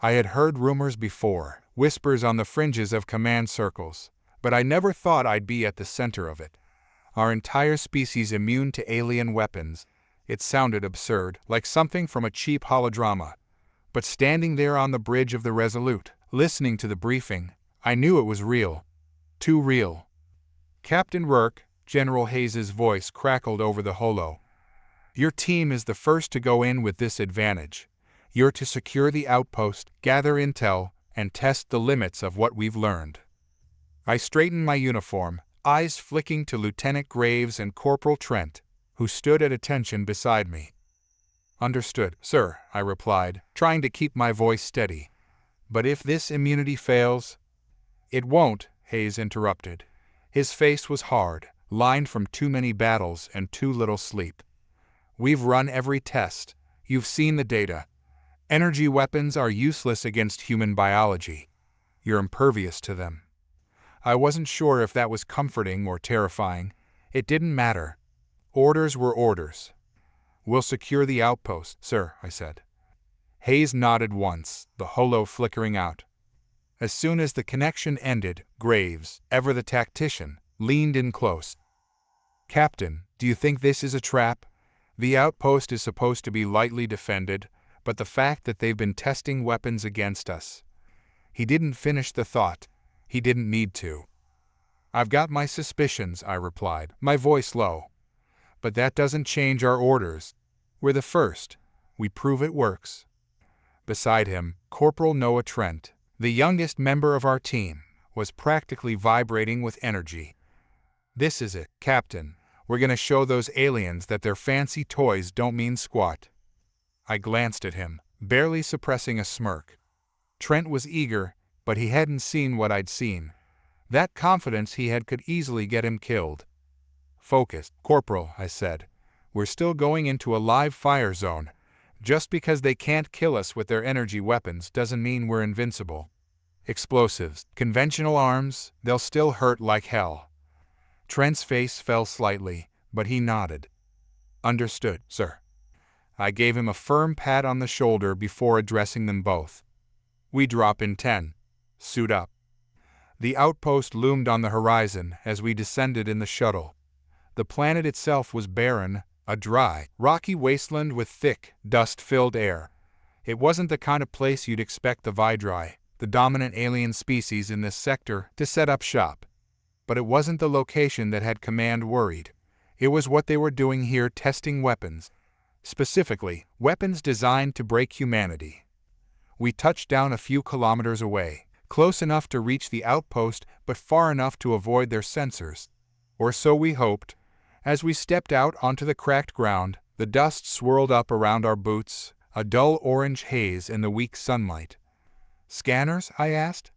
I had heard rumors before, whispers on the fringes of command circles, but I never thought I'd be at the center of it. Our entire species immune to alien weapons. It sounded absurd, like something from a cheap holodrama. But standing there on the bridge of the Resolute, listening to the briefing, I knew it was real. Too real. Captain Rourke, General Hayes's voice crackled over the holo. Your team is the first to go in with this advantage. You're to secure the outpost, gather intel, and test the limits of what we've learned. I straightened my uniform, eyes flicking to Lieutenant Graves and Corporal Trent, who stood at attention beside me. Understood, sir, I replied, trying to keep my voice steady. But if this immunity fails... It won't, Hayes interrupted. His face was hard, lined from too many battles and too little sleep. We've run every test. You've seen the data. Energy weapons are useless against human biology. You're impervious to them. I wasn't sure if that was comforting or terrifying. It didn't matter. Orders were orders. We'll secure the outpost, sir, I said. Hayes nodded once, the holo flickering out. As soon as the connection ended, Graves, ever the tactician, leaned in close. Captain, do you think this is a trap? The outpost is supposed to be lightly defended, but the fact that they've been testing weapons against us. He didn't finish the thought. He didn't need to. I've got my suspicions, I replied, my voice low. But that doesn't change our orders. We're the first. We prove it works. Beside him, Corporal Noah Trent, the youngest member of our team, was practically vibrating with energy. This is it, Captain. We're gonna show those aliens that their fancy toys don't mean squat. I glanced at him, barely suppressing a smirk. Trent was eager, but he hadn't seen what I'd seen. That confidence he had could easily get him killed. Focus, Corporal, I said. We're still going into a live fire zone. Just because they can't kill us with their energy weapons doesn't mean we're invincible. Explosives, conventional arms, they'll still hurt like hell. Trent's face fell slightly, but he nodded. Understood, sir. I gave him a firm pat on the shoulder before addressing them both. We drop in 10. Suit up. The outpost loomed on the horizon as we descended in the shuttle. The planet itself was barren, a dry, rocky wasteland with thick, dust-filled air. It wasn't the kind of place you'd expect the Vidri, the dominant alien species in this sector, to set up shop. But it wasn't the location that had command worried. It was what they were doing here, testing weapons. Specifically, weapons designed to break humanity. We touched down a few kilometers away, close enough to reach the outpost but far enough to avoid their sensors. Or so we hoped. As we stepped out onto the cracked ground, the dust swirled up around our boots, a dull orange haze in the weak sunlight. Scanners? I asked.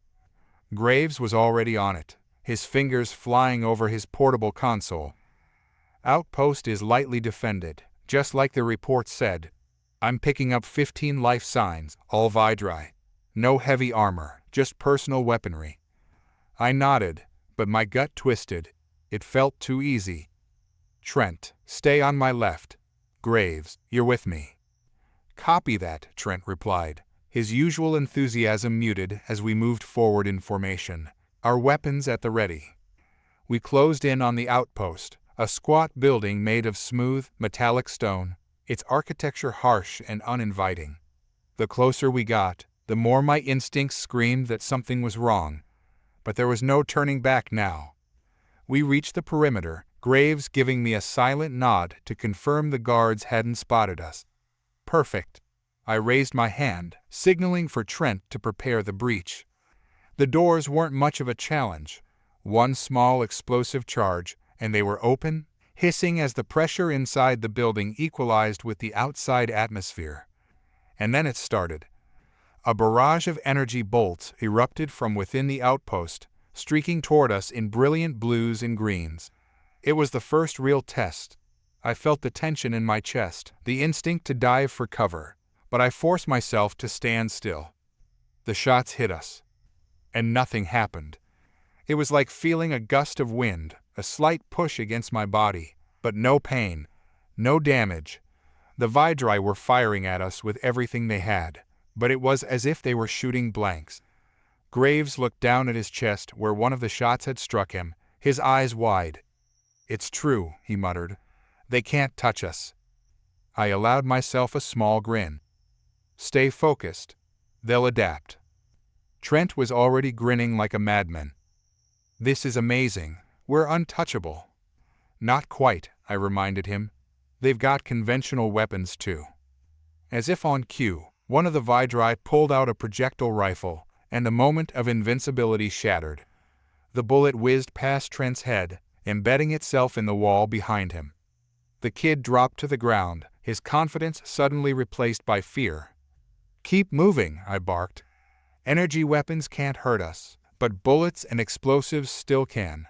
Graves was already on it, his fingers flying over his portable console. Outpost is lightly defended, just like the report said. I'm picking up 15 life signs, all Vidri. No heavy armor, just personal weaponry. I nodded, but my gut twisted. It felt too easy. Trent, stay on my left. Graves, you're with me. Copy that, Trent replied, his usual enthusiasm muted as we moved forward in formation, our weapons at the ready. We closed in on the outpost, a squat building made of smooth, metallic stone, its architecture harsh and uninviting. The closer we got, the more my instincts screamed that something was wrong. But there was no turning back now. We reached the perimeter, Graves giving me a silent nod to confirm the guards hadn't spotted us. Perfect. I raised my hand, signaling for Trent to prepare the breach. The doors weren't much of a challenge. One small explosive charge, and they were open, hissing as the pressure inside the building equalized with the outside atmosphere. And then it started. A barrage of energy bolts erupted from within the outpost, streaking toward us in brilliant blues and greens. It was the first real test. I felt the tension in my chest, the instinct to dive for cover, but I forced myself to stand still. The shots hit us, and nothing happened. It was like feeling a gust of wind, a slight push against my body, but no pain, no damage. The Vidri were firing at us with everything they had, but it was as if they were shooting blanks. Graves looked down at his chest where one of the shots had struck him, his eyes wide. "It's true," he muttered. "They can't touch us." I allowed myself a small grin. "Stay focused. They'll adapt." Trent was already grinning like a madman. "This is amazing. We're untouchable." "Not quite," I reminded him. "They've got conventional weapons too." As if on cue, one of the Vidri pulled out a projectile rifle, and the moment of invincibility shattered. The bullet whizzed past Trent's head, embedding itself in the wall behind him. The kid dropped to the ground, his confidence suddenly replaced by fear. "Keep moving," I barked. "Energy weapons can't hurt us, but bullets and explosives still can."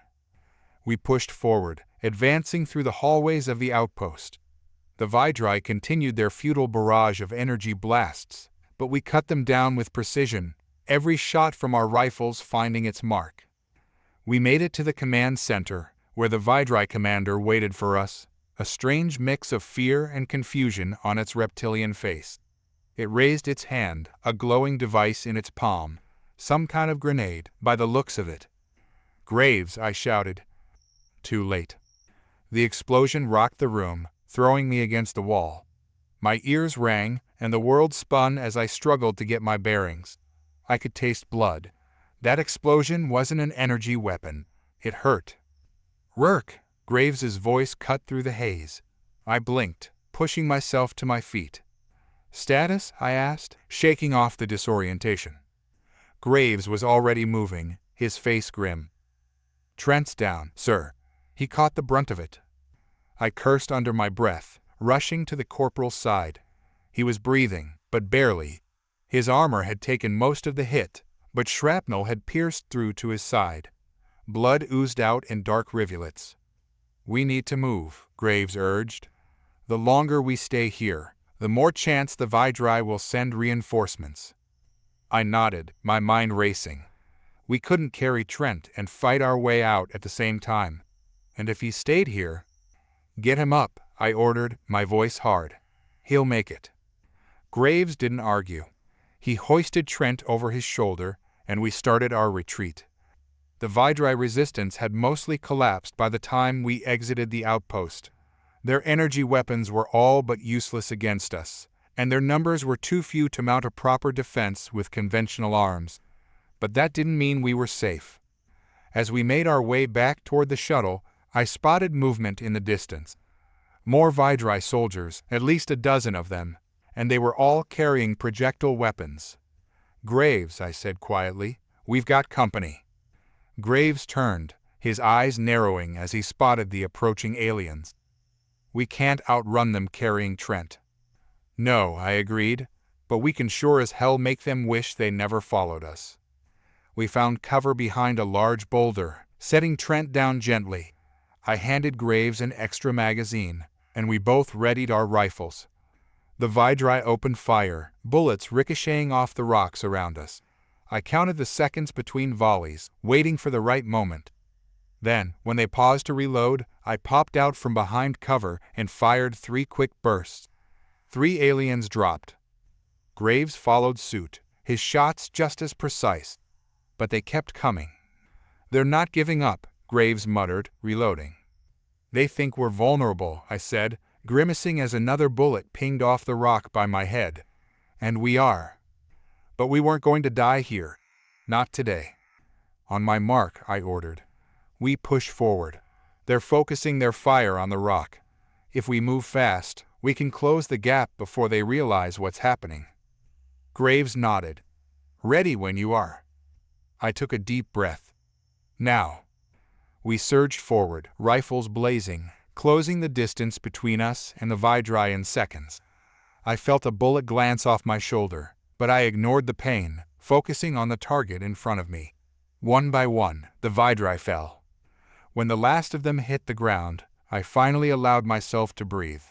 We pushed forward, advancing through the hallways of the outpost. The Vidri continued their futile barrage of energy blasts, but we cut them down with precision, every shot from our rifles finding its mark. We made it to the command center, where the Vidri commander waited for us, a strange mix of fear and confusion on its reptilian face. It raised its hand, a glowing device in its palm, some kind of grenade, by the looks of it. "Graves," I shouted. Too late. The explosion rocked the room, throwing me against the wall. My ears rang, and the world spun as I struggled to get my bearings. I could taste blood. That explosion wasn't an energy weapon. It hurt. "Rurk!" Graves's voice cut through the haze. I blinked, pushing myself to my feet. "Status?" I asked, shaking off the disorientation. Graves was already moving, his face grim. "Trent's down, sir. He caught the brunt of it." I cursed under my breath, rushing to the corporal's side. He was breathing, but barely. His armor had taken most of the hit, but shrapnel had pierced through to his side. Blood oozed out in dark rivulets. "We need to move," Graves urged. "The longer we stay here, the more chance the Vidri will send reinforcements." I nodded, my mind racing. We couldn't carry Trent and fight our way out at the same time. And if he stayed here— "Get him up," I ordered, my voice hard. "He'll make it." Graves didn't argue. He hoisted Trent over his shoulder, and we started our retreat. The Vidri resistance had mostly collapsed by the time we exited the outpost. Their energy weapons were all but useless against us, and their numbers were too few to mount a proper defense with conventional arms. But that didn't mean we were safe. As we made our way back toward the shuttle, I spotted movement in the distance. More Vidri soldiers, at least a dozen of them, and they were all carrying projectile weapons. "Graves," I said quietly, "we've got company." Graves turned, his eyes narrowing as he spotted the approaching aliens. "We can't outrun them carrying Trent." "No," I agreed, "but we can sure as hell make them wish they never followed us." We found cover behind a large boulder, setting Trent down gently. I handed Graves an extra magazine, and we both readied our rifles. The Vidri opened fire, bullets ricocheting off the rocks around us. I counted the seconds between volleys, waiting for the right moment. Then, when they paused to reload, I popped out from behind cover and fired 3 quick bursts. 3 aliens dropped. Graves followed suit, his shots just as precise. But they kept coming. "They're not giving up," Graves muttered, reloading. "They think we're vulnerable," I said, grimacing as another bullet pinged off the rock by my head. "And we are. But we weren't going to die here. Not today." "On my mark," I ordered. We push forward. They're focusing their fire on the rock. If we move fast, we can close the gap before they realize what's happening. Graves nodded. "Ready when you are." I took a deep breath. "Now." We surged forward, rifles blazing, closing the distance between us and the Vidri in seconds. I felt a bullet glance off my shoulder, but I ignored the pain, focusing on the target in front of me. One by one, the Vidri fell. When the last of them hit the ground, I finally allowed myself to breathe.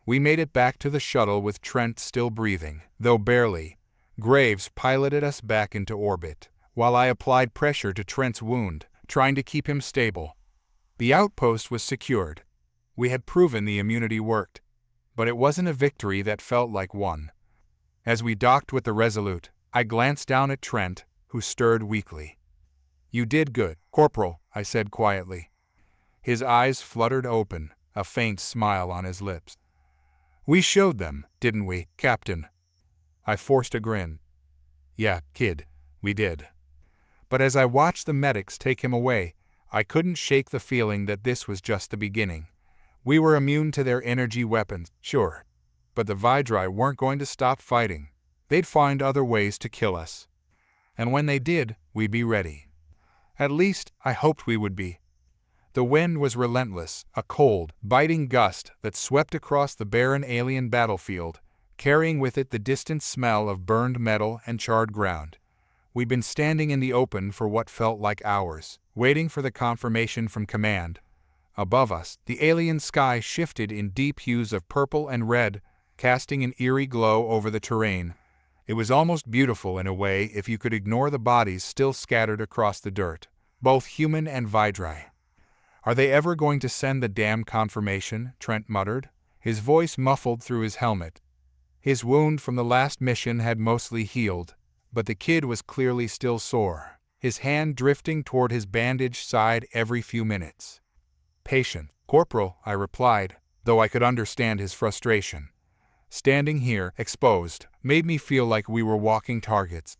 We made it back to the shuttle with Trent still breathing, though barely. Graves piloted us back into orbit, while I applied pressure to Trent's wound, trying to keep him stable. The outpost was secured. We had proven the immunity worked, but it wasn't a victory that felt like one. As we docked with the Resolute, I glanced down at Trent, who stirred weakly. "You did good, Corporal," I said quietly. His eyes fluttered open, a faint smile on his lips. "We showed them, didn't we, Captain?" I forced a grin. "Yeah, kid, we did." But as I watched the medics take him away, I couldn't shake the feeling that this was just the beginning. We were immune to their energy weapons, sure, but the Vidri weren't going to stop fighting. They'd find other ways to kill us. And when they did, we'd be ready. At least, I hoped we would be. The wind was relentless, a cold, biting gust that swept across the barren alien battlefield, carrying with it the distant smell of burned metal and charred ground. We'd been standing in the open for what felt like hours, waiting for the confirmation from command. Above us, the alien sky shifted in deep hues of purple and red, casting an eerie glow over the terrain. It was almost beautiful in a way if you could ignore the bodies still scattered across the dirt, both human and Vidri. "Are they ever going to send the damn confirmation?" Trent muttered, his voice muffled through his helmet. His wound from the last mission had mostly healed, but the kid was clearly still sore, his hand drifting toward his bandaged side every few minutes. "Patient, Corporal," I replied, though I could understand his frustration. Standing here, exposed, made me feel like we were walking targets.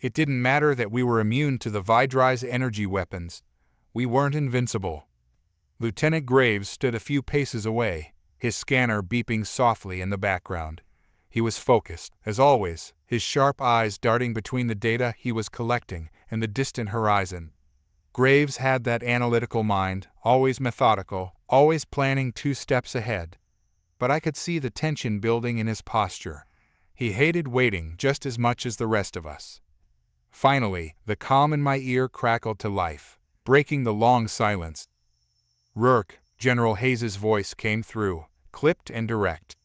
It didn't matter that we were immune to the Vidri's energy weapons. We weren't invincible. Lieutenant Graves stood a few paces away, his scanner beeping softly in the background. He was focused, as always, his sharp eyes darting between the data he was collecting and the distant horizon. Graves had that analytical mind, always methodical, always planning 2 steps ahead. But I could see the tension building in his posture. He hated waiting just as much as the rest of us. Finally, the calm in my ear crackled to life, breaking the long silence. "Rourke," General Hayes' voice came through, clipped and direct.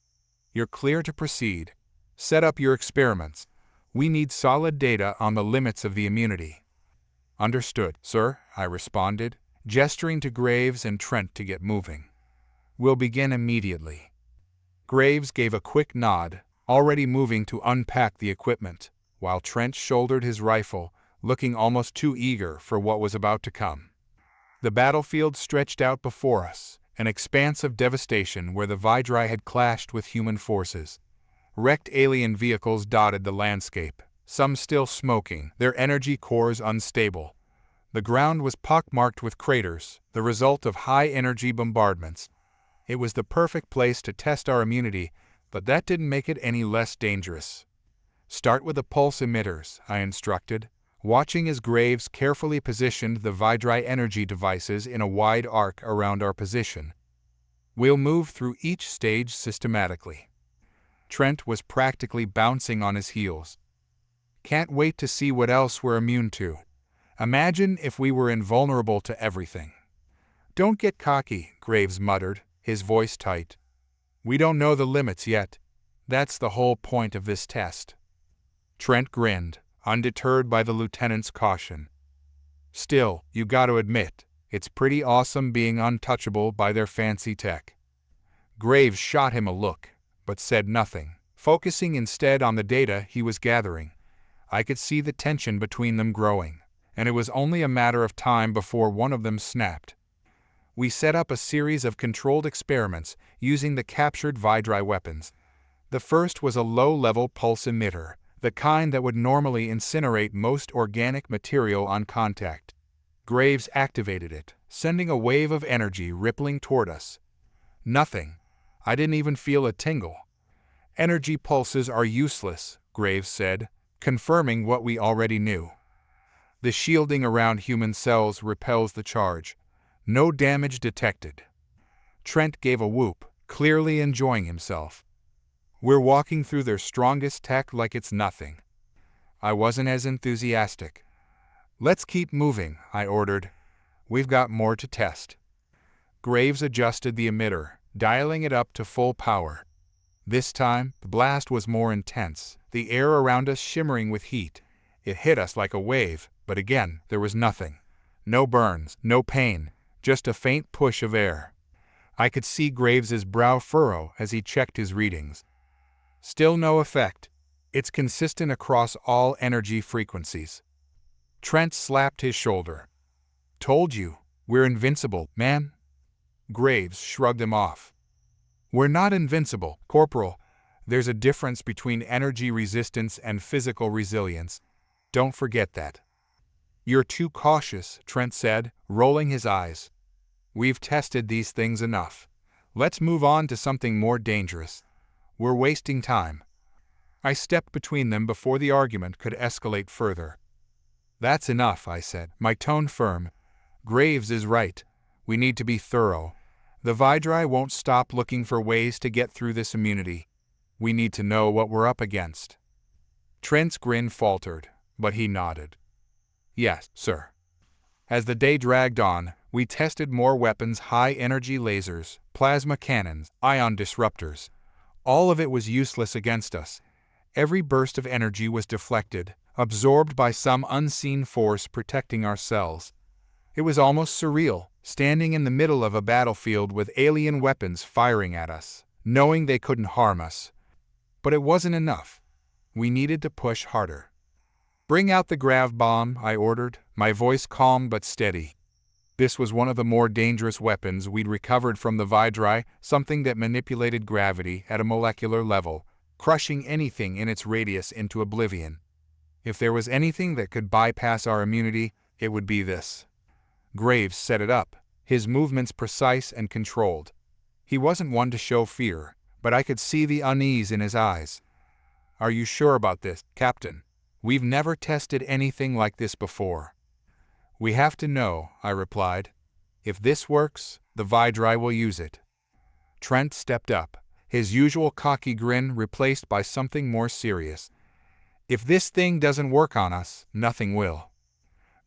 "You're clear to proceed. Set up your experiments. We need solid data on the limits of the immunity." "Understood, sir," I responded, gesturing to Graves and Trent to get moving. "We'll begin immediately." Graves gave a quick nod, already moving to unpack the equipment, while Trent shouldered his rifle, looking almost too eager for what was about to come. The battlefield stretched out before us, an expanse of devastation where the Vidri had clashed with human forces. Wrecked alien vehicles dotted the landscape, some still smoking, their energy cores unstable. The ground was pockmarked with craters, the result of high-energy bombardments. It was the perfect place to test our immunity, but that didn't make it any less dangerous. "Start with the pulse emitters," I instructed, watching as Graves carefully positioned the Vidri energy devices in a wide arc around our position. "We'll move through each stage systematically." Trent was practically bouncing on his heels. "Can't wait to see what else we're immune to. Imagine if we were invulnerable to everything." "Don't get cocky," Graves muttered, his voice tight. "We don't know the limits yet. That's the whole point of this test." Trent grinned, undeterred by the lieutenant's caution. "Still, you gotta admit, it's pretty awesome being untouchable by their fancy tech." Graves shot him a look, but said nothing, focusing instead on the data he was gathering. I could see the tension between them growing, and it was only a matter of time before one of them snapped. We set up a series of controlled experiments using the captured Vidri weapons. The first was a low-level pulse emitter, the kind that would normally incinerate most organic material on contact. Graves activated it, sending a wave of energy rippling toward us. Nothing. I didn't even feel a tingle. "Energy pulses are useless," Graves said, confirming what we already knew. "The shielding around human cells repels the charge. No damage detected." Trent gave a whoop, clearly enjoying himself. "We're walking through their strongest tech like it's nothing." I wasn't as enthusiastic. "Let's keep moving," I ordered. "We've got more to test." Graves adjusted the emitter, dialing it up to full power. This time, the blast was more intense, the air around us shimmering with heat. It hit us like a wave, but again, there was nothing. No burns, no pain, just a faint push of air. I could see Graves's brow furrow as he checked his readings. "Still no effect." It's consistent across all energy frequencies. Trent slapped his shoulder. Told you, we're invincible, man. Graves shrugged him off. We're not invincible, Corporal. There's a difference between energy resistance and physical resilience. Don't forget that. You're too cautious, Trent said, rolling his eyes. We've tested these things enough. Let's move on to something more dangerous. We're wasting time. I stepped between them before the argument could escalate further. That's enough, I said, my tone firm. Graves is right. We need to be thorough. The Vidri won't stop looking for ways to get through this immunity. We need to know what we're up against. Trent's grin faltered, but he nodded. Yes, sir. As the day dragged on, we tested more weapons: high-energy lasers, plasma cannons, ion disruptors. All of it was useless against us. Every burst of energy was deflected, absorbed by some unseen force protecting our cells. It was almost surreal, standing in the middle of a battlefield with alien weapons firing at us, knowing they couldn't harm us. But it wasn't enough. We needed to push harder. Bring out the grav bomb, I ordered, my voice calm but steady. This was one of the more dangerous weapons we'd recovered from the Vidri, something that manipulated gravity at a molecular level, crushing anything in its radius into oblivion. If there was anything that could bypass our immunity, it would be this. Graves set it up, his movements precise and controlled. He wasn't one to show fear, but I could see the unease in his eyes. Are you sure about this, Captain? We've never tested anything like this before. We have to know, I replied. If this works, the Vidri will use it. Trent stepped up, his usual cocky grin replaced by something more serious. If this thing doesn't work on us, nothing will.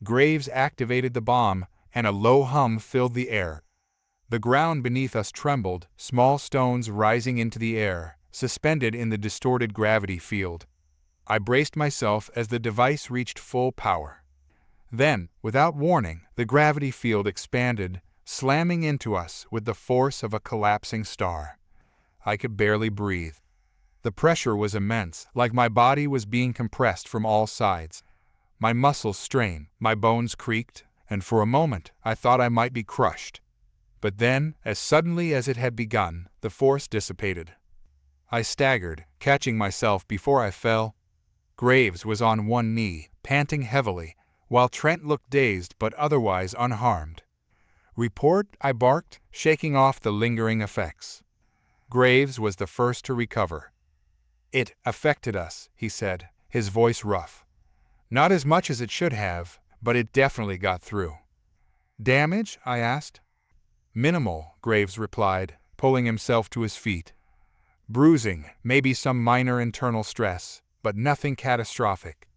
Graves activated the bomb, and a low hum filled the air. The ground beneath us trembled, small stones rising into the air, suspended in the distorted gravity field. I braced myself as the device reached full power. Then, without warning, the gravity field expanded, slamming into us with the force of a collapsing star. I could barely breathe. The pressure was immense, like my body was being compressed from all sides. My muscles strained, my bones creaked, and for a moment I thought I might be crushed. But then, as suddenly as it had begun, the force dissipated. I staggered, catching myself before I fell. Graves was on one knee, panting heavily, while Trent looked dazed but otherwise unharmed. Report, I barked, shaking off the lingering effects. Graves was the first to recover. It affected us, he said, his voice rough. Not as much as it should have, but it definitely got through. Damage? I asked. Minimal, Graves replied, pulling himself to his feet. Bruising, maybe some minor internal stress, but nothing catastrophic.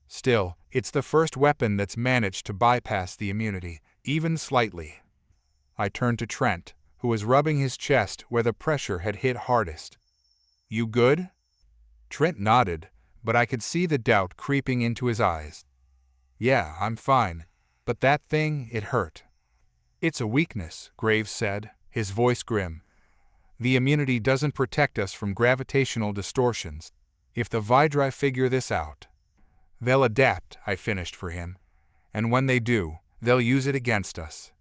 Still, it's the first weapon that's managed to bypass the immunity, even slightly. I turned to Trent, who was rubbing his chest where the pressure had hit hardest. You good? Trent nodded, but I could see the doubt creeping into his eyes. Yeah, I'm fine, but that thing, it hurt. It's a weakness, Graves said, his voice grim. The immunity doesn't protect us from gravitational distortions. If the Vidri figure this out, they'll adapt, I finished for him. And when they do, they'll use it against us.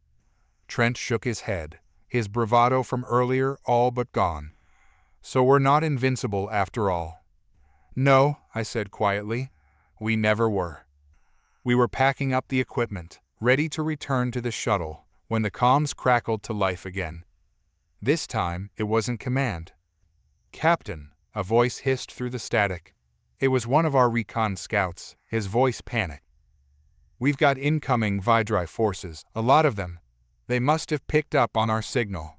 Trent shook his head, his bravado from earlier all but gone. So we're not invincible after all. No, I said quietly. We never were. We were packing up the equipment, ready to return to the shuttle, when the comms crackled to life again. This time, it wasn't command. Captain, a voice hissed through the static. It was one of our recon scouts, his voice panicked. We've got incoming Vidri forces, a lot of them. They must have picked up on our signal.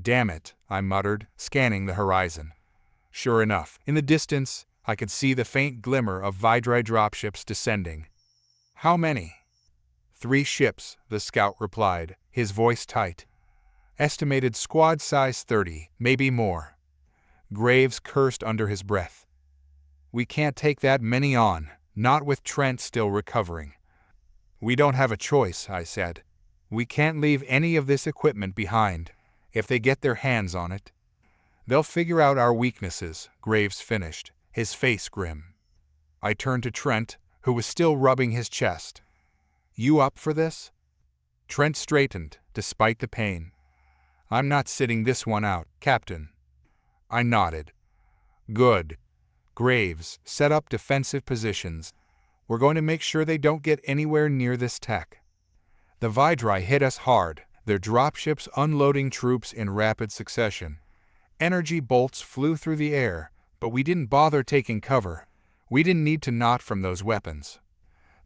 Damn it, I muttered, scanning the horizon. Sure enough, in the distance, I could see the faint glimmer of Vidri dropships descending. How many? 3 ships, the scout replied, his voice tight. Estimated squad size 30, maybe more. Graves cursed under his breath. We can't take that many on, not with Trent still recovering. We don't have a choice, I said. We can't leave any of this equipment behind. If they get their hands on it, they'll figure out our weaknesses, Graves finished, his face grim. I turned to Trent, who was still rubbing his chest. "You up for this?" Trent straightened, despite the pain. "I'm not sitting this one out, Captain." I nodded. "Good. Graves, set up defensive positions. We're going to make sure they don't get anywhere near this tech." The Vidri hit us hard, their dropships unloading troops in rapid succession. Energy bolts flew through the air, but we didn't bother taking cover. We didn't need to not from those weapons.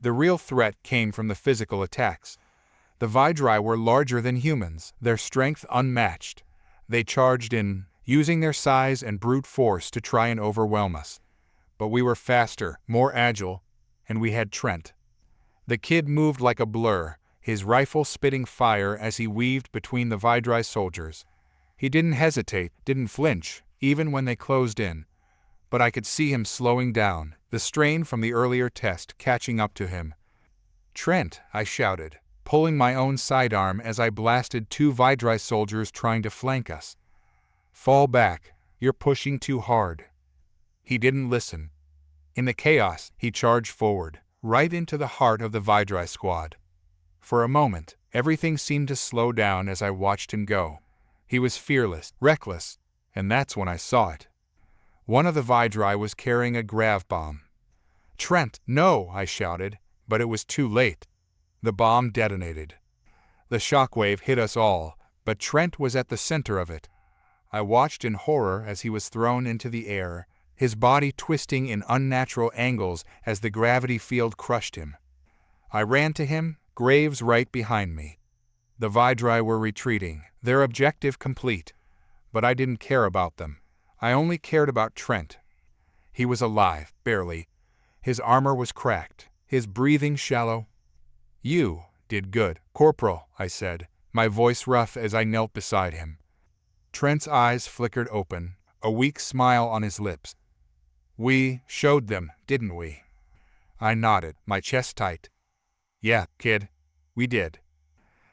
The real threat came from the physical attacks. The Vidri were larger than humans, their strength unmatched. They charged in, using their size and brute force to try and overwhelm us. But we were faster, more agile, and we had Trent. The kid moved like a blur, his rifle spitting fire as he weaved between the Vidri soldiers. He didn't hesitate, didn't flinch, even when they closed in. But I could see him slowing down, the strain from the earlier test catching up to him. "Trent," I shouted, pulling my own sidearm as I blasted two Vidri soldiers trying to flank us. "Fall back, you're pushing too hard." He didn't listen. In the chaos, he charged forward, right into the heart of the Vidri squad. For a moment, everything seemed to slow down as I watched him go. He was fearless, reckless, and that's when I saw it. One of the Vidri was carrying a grav bomb. "Trent, no!" I shouted, but it was too late. The bomb detonated. The shockwave hit us all, but Trent was at the center of it. I watched in horror as he was thrown into the air, his body twisting in unnatural angles as the gravity field crushed him. I ran to him, Graves right behind me. The Vidri were retreating, their objective complete. But I didn't care about them. I only cared about Trent. He was alive, barely. His armor was cracked, his breathing shallow. "You did good, Corporal," I said, my voice rough as I knelt beside him. Trent's eyes flickered open, a weak smile on his lips. "We showed them, didn't we?" I nodded, my chest tight. "Yeah, kid, we did."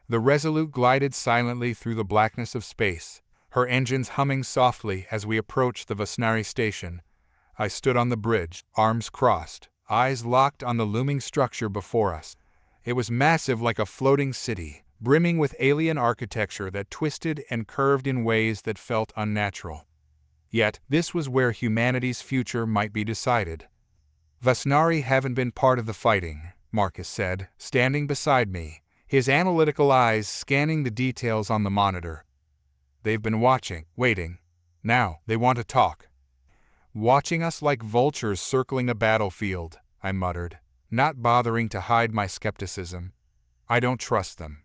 The Resolute glided silently through the blackness of space, her engines humming softly as we approached the Vasnari station. I stood on the bridge, arms crossed, eyes locked on the looming structure before us. It was massive like a floating city, brimming with alien architecture that twisted and curved in ways that felt unnatural. Yet, this was where humanity's future might be decided. "Vasnari haven't been part of the fighting," Marcus said, standing beside me, his analytical eyes scanning the details on the monitor. "They've been watching, waiting. Now, they want to talk." "Watching us like vultures circling a battlefield," I muttered, not bothering to hide my skepticism. "I don't trust them."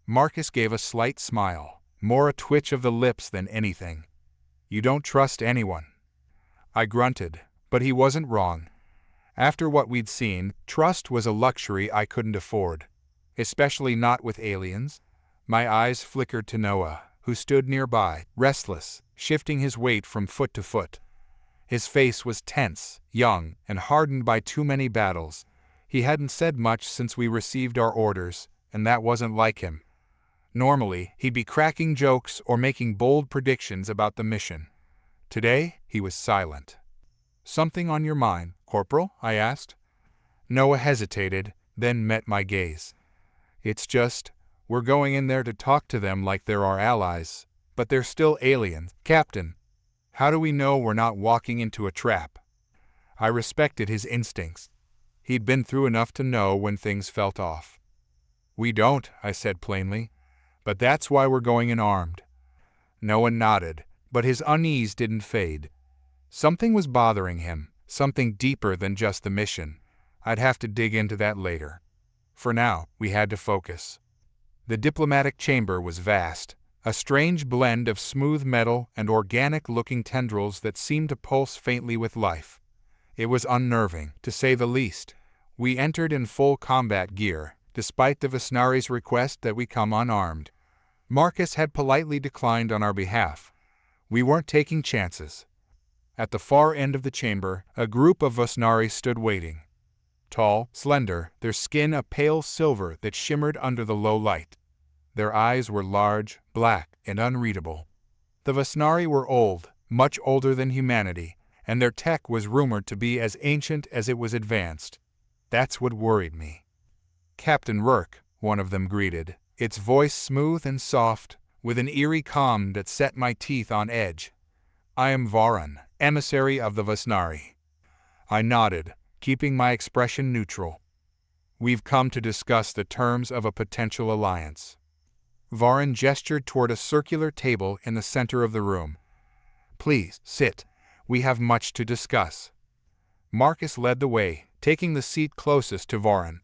Marcus gave a slight smile, more a twitch of the lips than anything. "You don't trust anyone." I grunted, but he wasn't wrong. After what we'd seen, trust was a luxury I couldn't afford. Especially not with aliens. My eyes flickered to Noah, who stood nearby, restless, shifting his weight from foot to foot. His face was tense, young, and hardened by too many battles. He hadn't said much since we received our orders, and that wasn't like him. Normally, he'd be cracking jokes or making bold predictions about the mission. Today, he was silent. "Something on your mind, Corporal?" I asked. Noah hesitated, then met my gaze. "It's just, we're going in there to talk to them like they're our allies, but they're still aliens, Captain. How do we know we're not walking into a trap?" I respected his instincts. He'd been through enough to know when things felt off. "We don't," I said plainly, "but that's why we're going in armed." Noah nodded, but his unease didn't fade. Something was bothering him, something deeper than just the mission. I'd have to dig into that later. For now, we had to focus. The diplomatic chamber was vast, a strange blend of smooth metal and organic-looking tendrils that seemed to pulse faintly with life. It was unnerving, to say the least. We entered in full combat gear, despite the Vasnari's request that we come unarmed. Marcus had politely declined on our behalf. We weren't taking chances. At the far end of the chamber, a group of Vasnari stood waiting. Tall, slender, their skin a pale silver that shimmered under the low light. Their eyes were large, black, and unreadable. The Vasnari were old, much older than humanity, and their tech was rumored to be as ancient as it was advanced. That's what worried me. "Captain Rourke," one of them greeted, its voice smooth and soft, with an eerie calm that set my teeth on edge. "I am Varan, emissary of the Vasnari." I nodded, keeping my expression neutral. "We've come to discuss the terms of a potential alliance." Varan gestured toward a circular table in the center of the room. "Please, sit. We have much to discuss." Marcus led the way, taking the seat closest to Varan.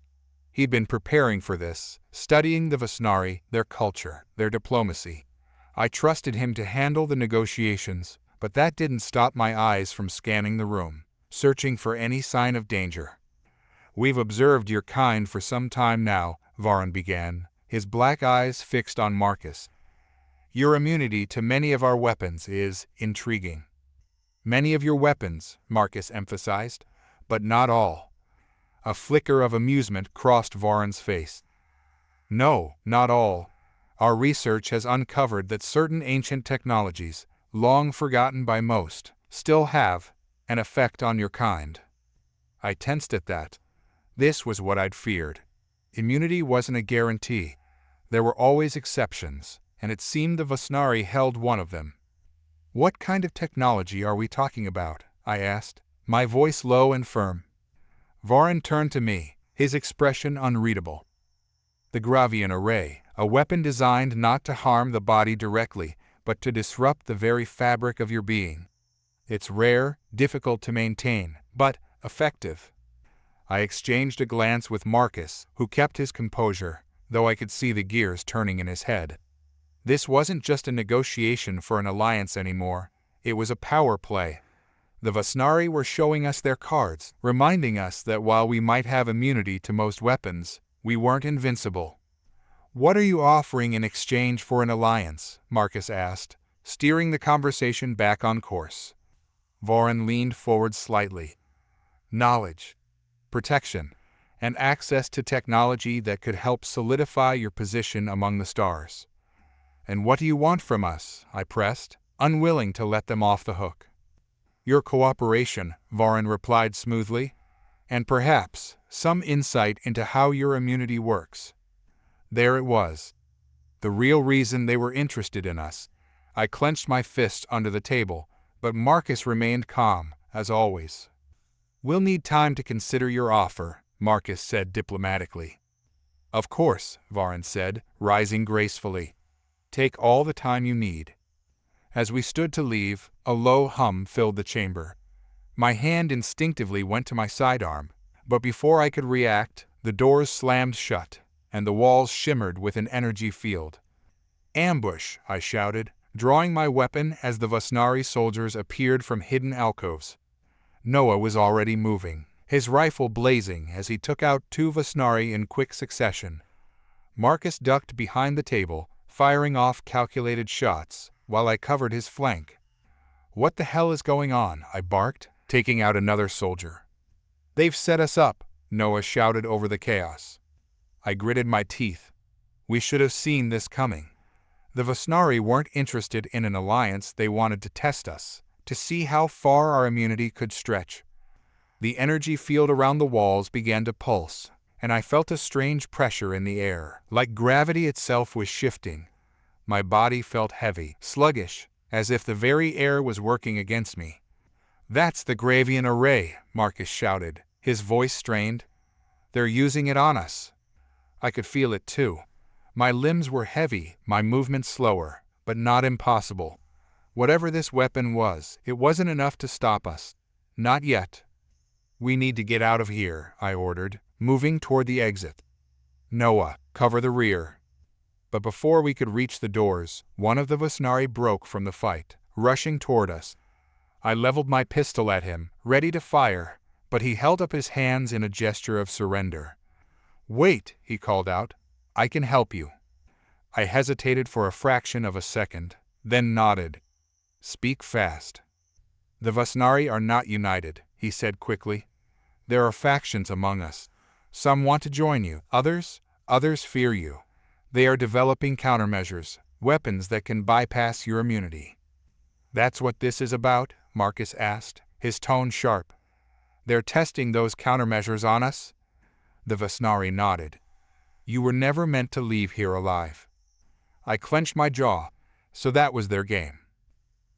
He'd been preparing for this, studying the Vasnari, their culture, their diplomacy. I trusted him to handle the negotiations, but that didn't stop my eyes from scanning the room, searching for any sign of danger. "We've observed your kind for some time now," Varan began, his black eyes fixed on Marcus. "Your immunity to many of our weapons is intriguing." "Many of your weapons," Marcus emphasized, "but not all." A flicker of amusement crossed Varan's face. "No, not all. Our research has uncovered that certain ancient technologies, long forgotten by most, still have an effect on your kind." I tensed at that. This was what I'd feared. Immunity wasn't a guarantee. There were always exceptions, and it seemed the Vasnari held one of them. "What kind of technology are we talking about?" I asked, my voice low and firm. Varan turned to me, his expression unreadable. "The Gravian Array, a weapon designed not to harm the body directly, but to disrupt the very fabric of your being. It's rare, difficult to maintain, but effective." I exchanged a glance with Marcus, who kept his composure, though I could see the gears turning in his head. This wasn't just a negotiation for an alliance anymore. It was a power play. The Vasnari were showing us their cards, reminding us that while we might have immunity to most weapons, we weren't invincible. "What are you offering in exchange for an alliance?" Marcus asked, steering the conversation back on course. Varan leaned forward slightly. "Knowledge, protection, and access to technology that could help solidify your position among the stars." "And what do you want from us?" I pressed, unwilling to let them off the hook. "Your cooperation," Varan replied smoothly, "and perhaps some insight into how your immunity works." There it was. The real reason they were interested in us. I clenched my fist under the table, but Marcus remained calm, as always. "We'll need time to consider your offer," Marcus said diplomatically. "Of course," Varan said, rising gracefully. "Take all the time you need." As we stood to leave, a low hum filled the chamber. My hand instinctively went to my sidearm, but before I could react, the doors slammed shut, and the walls shimmered with an energy field. "Ambush!" I shouted, drawing my weapon as the Vasnari soldiers appeared from hidden alcoves. Noah was already moving, his rifle blazing as he took out two Vasnari in quick succession. Marcus ducked behind the table, firing off calculated shots, while I covered his flank. "What the hell is going on?" I barked, taking out another soldier. "They've set us up," Noah shouted over the chaos. I gritted my teeth. We should have seen this coming. The Vasnari weren't interested in an alliance. They wanted to test us, to see how far our immunity could stretch. The energy field around the walls began to pulse, and I felt a strange pressure in the air, like gravity itself was shifting. My body felt heavy, sluggish, as if the very air was working against me. "That's the Gravian Array," Marcus shouted, his voice strained. "They're using it on us." I could feel it too. My limbs were heavy, my movement slower, but not impossible. Whatever this weapon was, it wasn't enough to stop us. Not yet. "We need to get out of here," I ordered, moving toward the exit. "Noah, cover the rear." But before we could reach the doors, one of the Vasnari broke from the fight, rushing toward us. I leveled my pistol at him, ready to fire, but he held up his hands in a gesture of surrender. "Wait," he called out. "I can help you." I hesitated for a fraction of a second, then nodded. "Speak fast." "The Vasnari are not united," he said quickly. "There are factions among us. Some want to join you, others fear you. They are developing countermeasures, weapons that can bypass your immunity." "That's what this is about?" Marcus asked, his tone sharp. "They're testing those countermeasures on us?" The Vasnari nodded. "You were never meant to leave here alive." I clenched my jaw. So that was their game.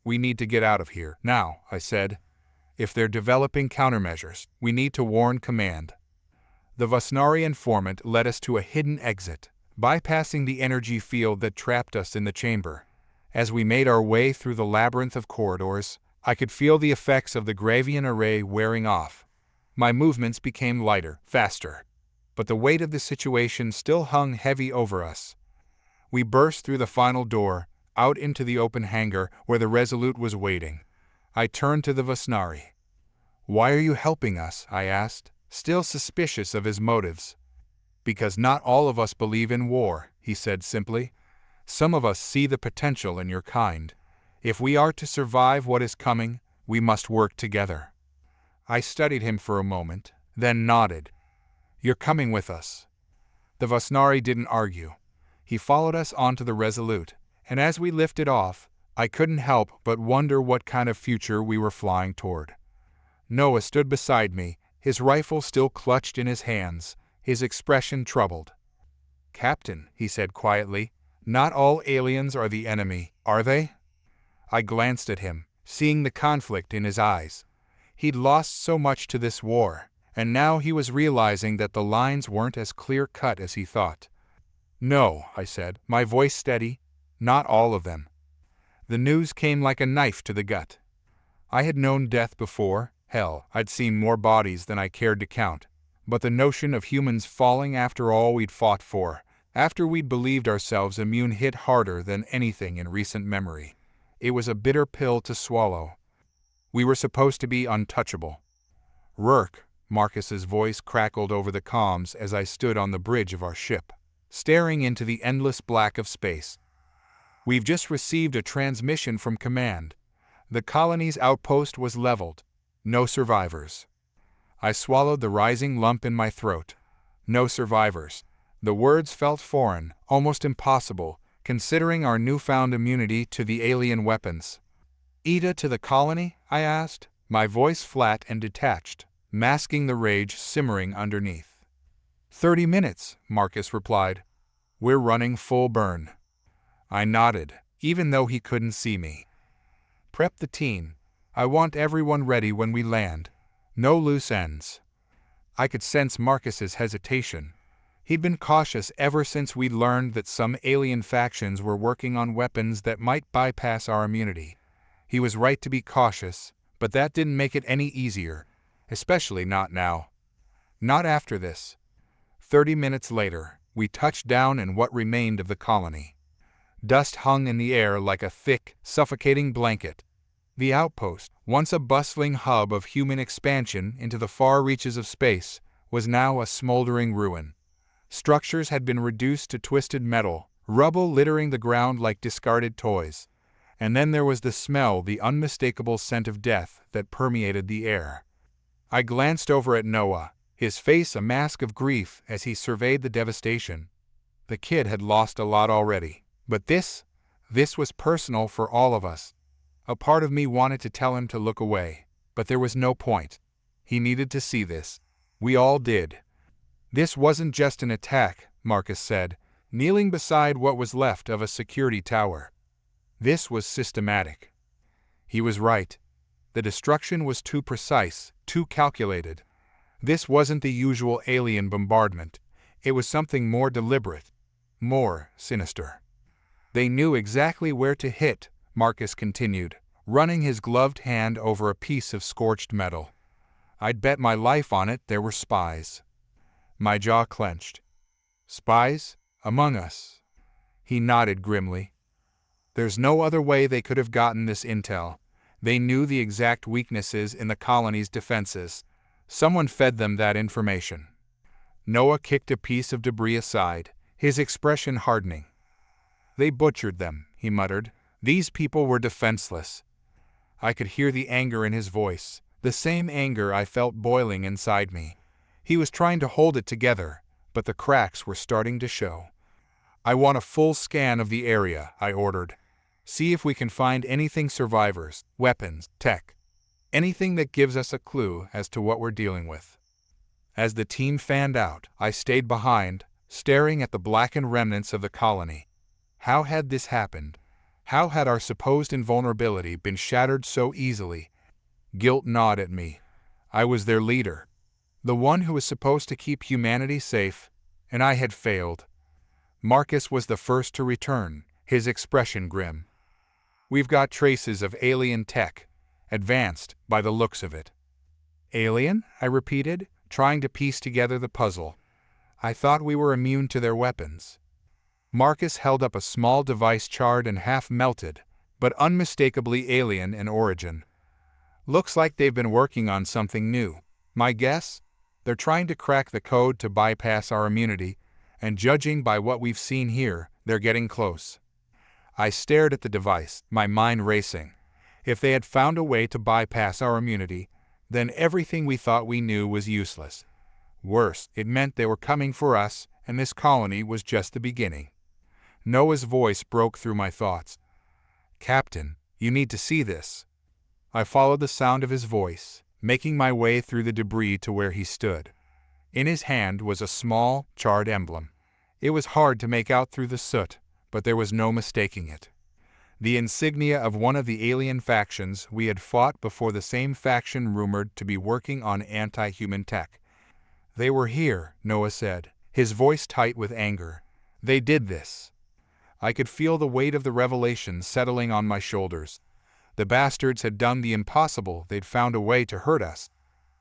"We need to get out of here now," I said. "If they're developing countermeasures, we need to warn command." The Vasnari informant led us to a hidden exit, bypassing the energy field that trapped us in the chamber. As we made our way through the labyrinth of corridors, I could feel the effects of the Gravian array wearing off. My movements became lighter, faster. But the weight of the situation still hung heavy over us. We burst through the final door, out into the open hangar where the Resolute was waiting. I turned to the Vasnari. "Why are you helping us?" I asked, still suspicious of his motives. "Because not all of us believe in war," he said simply. "Some of us see the potential in your kind. If we are to survive what is coming, we must work together." I studied him for a moment, then nodded. "You're coming with us." The Vasnari didn't argue. He followed us onto the Resolute, and as we lifted off, I couldn't help but wonder what kind of future we were flying toward. Noah stood beside me, his rifle still clutched in his hands, his expression troubled. "Captain," he said quietly, "not all aliens are the enemy, are they?" I glanced at him, seeing the conflict in his eyes. He'd lost so much to this war, and now he was realizing that the lines weren't as clear-cut as he thought. "No," I said, my voice steady, "not all of them." The news came like a knife to the gut. I had known death before, hell, I'd seen more bodies than I cared to count, but the notion of humans falling after all we'd fought for, after we'd believed ourselves immune, hit harder than anything in recent memory. It was a bitter pill to swallow. We were supposed to be untouchable. "Rourke," Marcus's voice crackled over the comms as I stood on the bridge of our ship, staring into the endless black of space. "We've just received a transmission from command. The colony's outpost was leveled. No survivors." I swallowed the rising lump in my throat. No survivors. The words felt foreign, almost impossible, considering our newfound immunity to the alien weapons. "Ida to the colony?" I asked, my voice flat and detached, masking the rage simmering underneath. 30 minutes, Marcus replied. "We're running full burn." I nodded, even though he couldn't see me. "Prep the team. I want everyone ready when we land. No loose ends." I could sense Marcus's hesitation. He'd been cautious ever since we'd learned that some alien factions were working on weapons that might bypass our immunity. He was right to be cautious, but that didn't make it any easier, especially not now. Not after this. 30 minutes later, we touched down in what remained of the colony. Dust hung in the air like a thick, suffocating blanket. The outpost, once a bustling hub of human expansion into the far reaches of space, was now a smoldering ruin. Structures had been reduced to twisted metal, rubble littering the ground like discarded toys. And then there was the smell, the unmistakable scent of death that permeated the air. I glanced over at Noah, his face a mask of grief as he surveyed the devastation. The kid had lost a lot already, but this was personal for all of us. A part of me wanted to tell him to look away, but there was no point. He needed to see this. We all did. "This wasn't just an attack," Marcus said, kneeling beside what was left of a security tower. "This was systematic." He was right. The destruction was too precise, too calculated. This wasn't the usual alien bombardment. It was something more deliberate, more sinister. "They knew exactly where to hit," Marcus continued, running his gloved hand over a piece of scorched metal. "I'd bet my life on it there were spies." My jaw clenched. "Spies? Among us?" He nodded grimly. "There's no other way they could have gotten this intel. They knew the exact weaknesses in the colony's defenses. Someone fed them that information." Noah kicked a piece of debris aside, his expression hardening. "They butchered them," he muttered. "These people were defenseless." I could hear the anger in his voice, the same anger I felt boiling inside me. He was trying to hold it together, but the cracks were starting to show. "I want a full scan of the area," I ordered. "See if we can find anything, survivors, weapons, tech. Anything that gives us a clue as to what we're dealing with. As the team fanned out, I stayed behind, staring at the blackened remnants of the colony. How had this happened? How had our supposed invulnerability been shattered so easily? Guilt gnawed at me. I was their leader, the one who was supposed to keep humanity safe, and I had failed. Marcus was the first to return, his expression grim. "We've got traces of alien tech, advanced by the looks of it." "Alien?" I repeated, trying to piece together the puzzle. "I thought we were immune to their weapons." Marcus held up a small device charred and half-melted, but unmistakably alien in origin. "Looks like they've been working on something new. My guess? They're trying to crack the code to bypass our immunity, and judging by what we've seen here, they're getting close." I stared at the device, my mind racing. If they had found a way to bypass our immunity, then everything we thought we knew was useless. Worse, it meant they were coming for us, and this colony was just the beginning. Noah's voice broke through my thoughts. "Captain, you need to see this." I followed the sound of his voice, making my way through the debris to where he stood. In his hand was a small, charred emblem. It was hard to make out through the soot, but there was no mistaking it. The insignia of one of the alien factions we had fought before, the same faction rumored to be working on anti-human tech. "They were here," Noah said, his voice tight with anger. "They did this." I could feel the weight of the revelation settling on my shoulders. The bastards had done the impossible. They'd found a way to hurt us,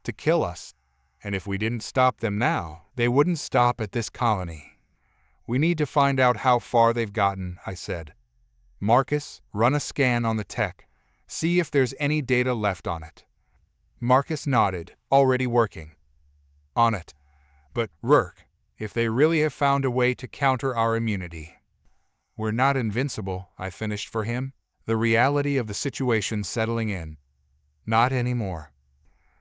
to kill us, and if we didn't stop them now, they wouldn't stop at this colony. "We need to find out how far they've gotten," I said. "Marcus, run a scan on the tech. See if there's any data left on it." Marcus nodded, already working on it. "But, Rourke, if they really have found a way to counter our immunity." "We're not invincible," I finished for him, the reality of the situation settling in. "Not anymore."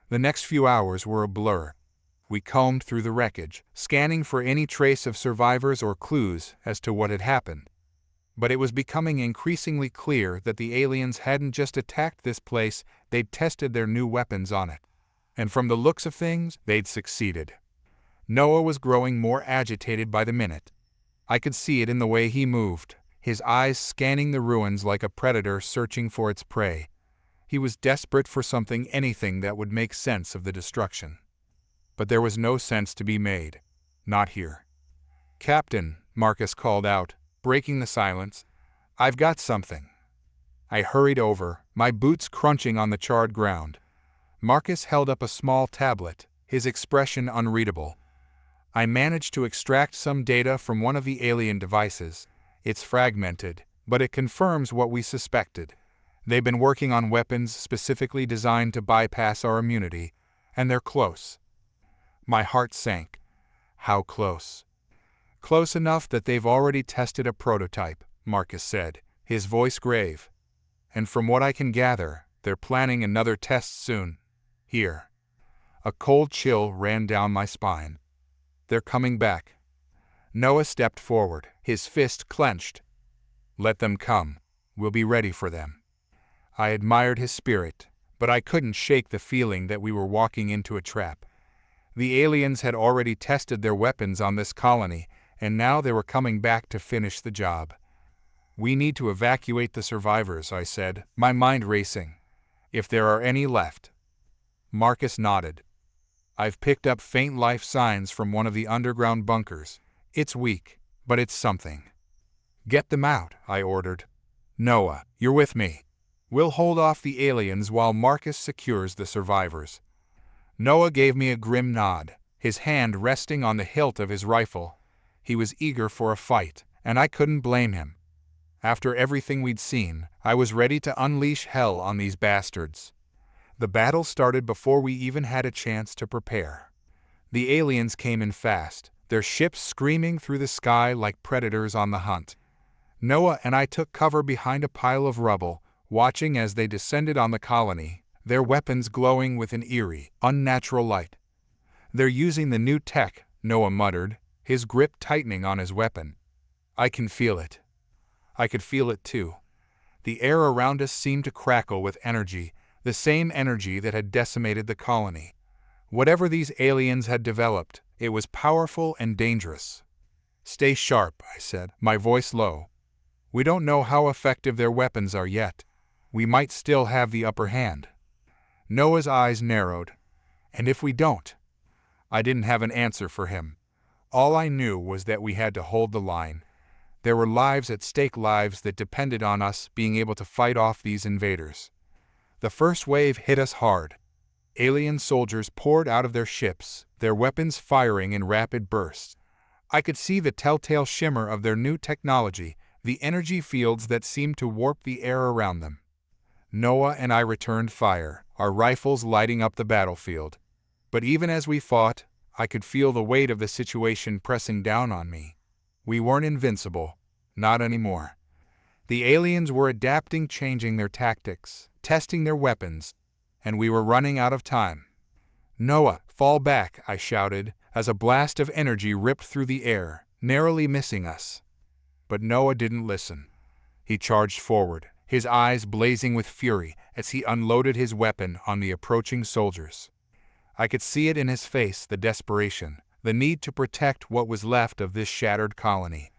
The next few hours were a blur. We combed through the wreckage, scanning for any trace of survivors or clues as to what had happened. But it was becoming increasingly clear that the aliens hadn't just attacked this place, they'd tested their new weapons on it. And from the looks of things, they'd succeeded. Noah was growing more agitated by the minute. I could see it in the way he moved, his eyes scanning the ruins like a predator searching for its prey. He was desperate for something, anything that would make sense of the destruction. But there was no sense to be made. Not here. "Captain," Marcus called out, breaking the silence, "I've got something." I hurried over, my boots crunching on the charred ground. Marcus held up a small tablet, his expression unreadable. "I managed to extract some data from one of the alien devices. It's fragmented, but it confirms what we suspected. They've been working on weapons specifically designed to bypass our immunity, and they're close." My heart sank. How close? "Close enough that they've already tested a prototype," Marcus said, his voice grave. "And from what I can gather, they're planning another test soon. Here." A cold chill ran down my spine. "They're coming back." Noah stepped forward, his fist clenched. "Let them come. We'll be ready for them." I admired his spirit, but I couldn't shake the feeling that we were walking into a trap. The aliens had already tested their weapons on this colony, and now they were coming back to finish the job. "We need to evacuate the survivors," I said, my mind racing. "If there are any left." Marcus nodded. "I've picked up faint life signs from one of the underground bunkers. It's weak, but it's something." "Get them out," I ordered. "Noah, you're with me. We'll hold off the aliens while Marcus secures the survivors." Noah gave me a grim nod, his hand resting on the hilt of his rifle. He was eager for a fight, and I couldn't blame him. After everything we'd seen, I was ready to unleash hell on these bastards. The battle started before we even had a chance to prepare. The aliens came in fast, their ships screaming through the sky like predators on the hunt. Noah and I took cover behind a pile of rubble, watching as they descended on the colony, their weapons glowing with an eerie, unnatural light. "They're using the new tech," Noah muttered, his grip tightening on his weapon. "I can feel it." I could feel it too. The air around us seemed to crackle with energy, the same energy that had decimated the colony. Whatever these aliens had developed, it was powerful and dangerous. "Stay sharp," I said, my voice low. "We don't know how effective their weapons are yet. We might still have the upper hand." Noah's eyes narrowed. "And if we don't?" I didn't have an answer for him. All I knew was that we had to hold the line. There were lives at stake, lives that depended on us being able to fight off these invaders. The first wave hit us hard. Alien soldiers poured out of their ships, their weapons firing in rapid bursts. I could see the telltale shimmer of their new technology, the energy fields that seemed to warp the air around them. Noah and I returned fire, our rifles lighting up the battlefield. But even as we fought, I could feel the weight of the situation pressing down on me. We weren't invincible. Not anymore. The aliens were adapting, changing their tactics, testing their weapons, and we were running out of time. "Noah, fall back," I shouted, as a blast of energy ripped through the air, narrowly missing us. But Noah didn't listen. He charged forward, his eyes blazing with fury as he unloaded his weapon on the approaching soldiers. I could see it in his face, the desperation, the need to protect what was left of this shattered colony.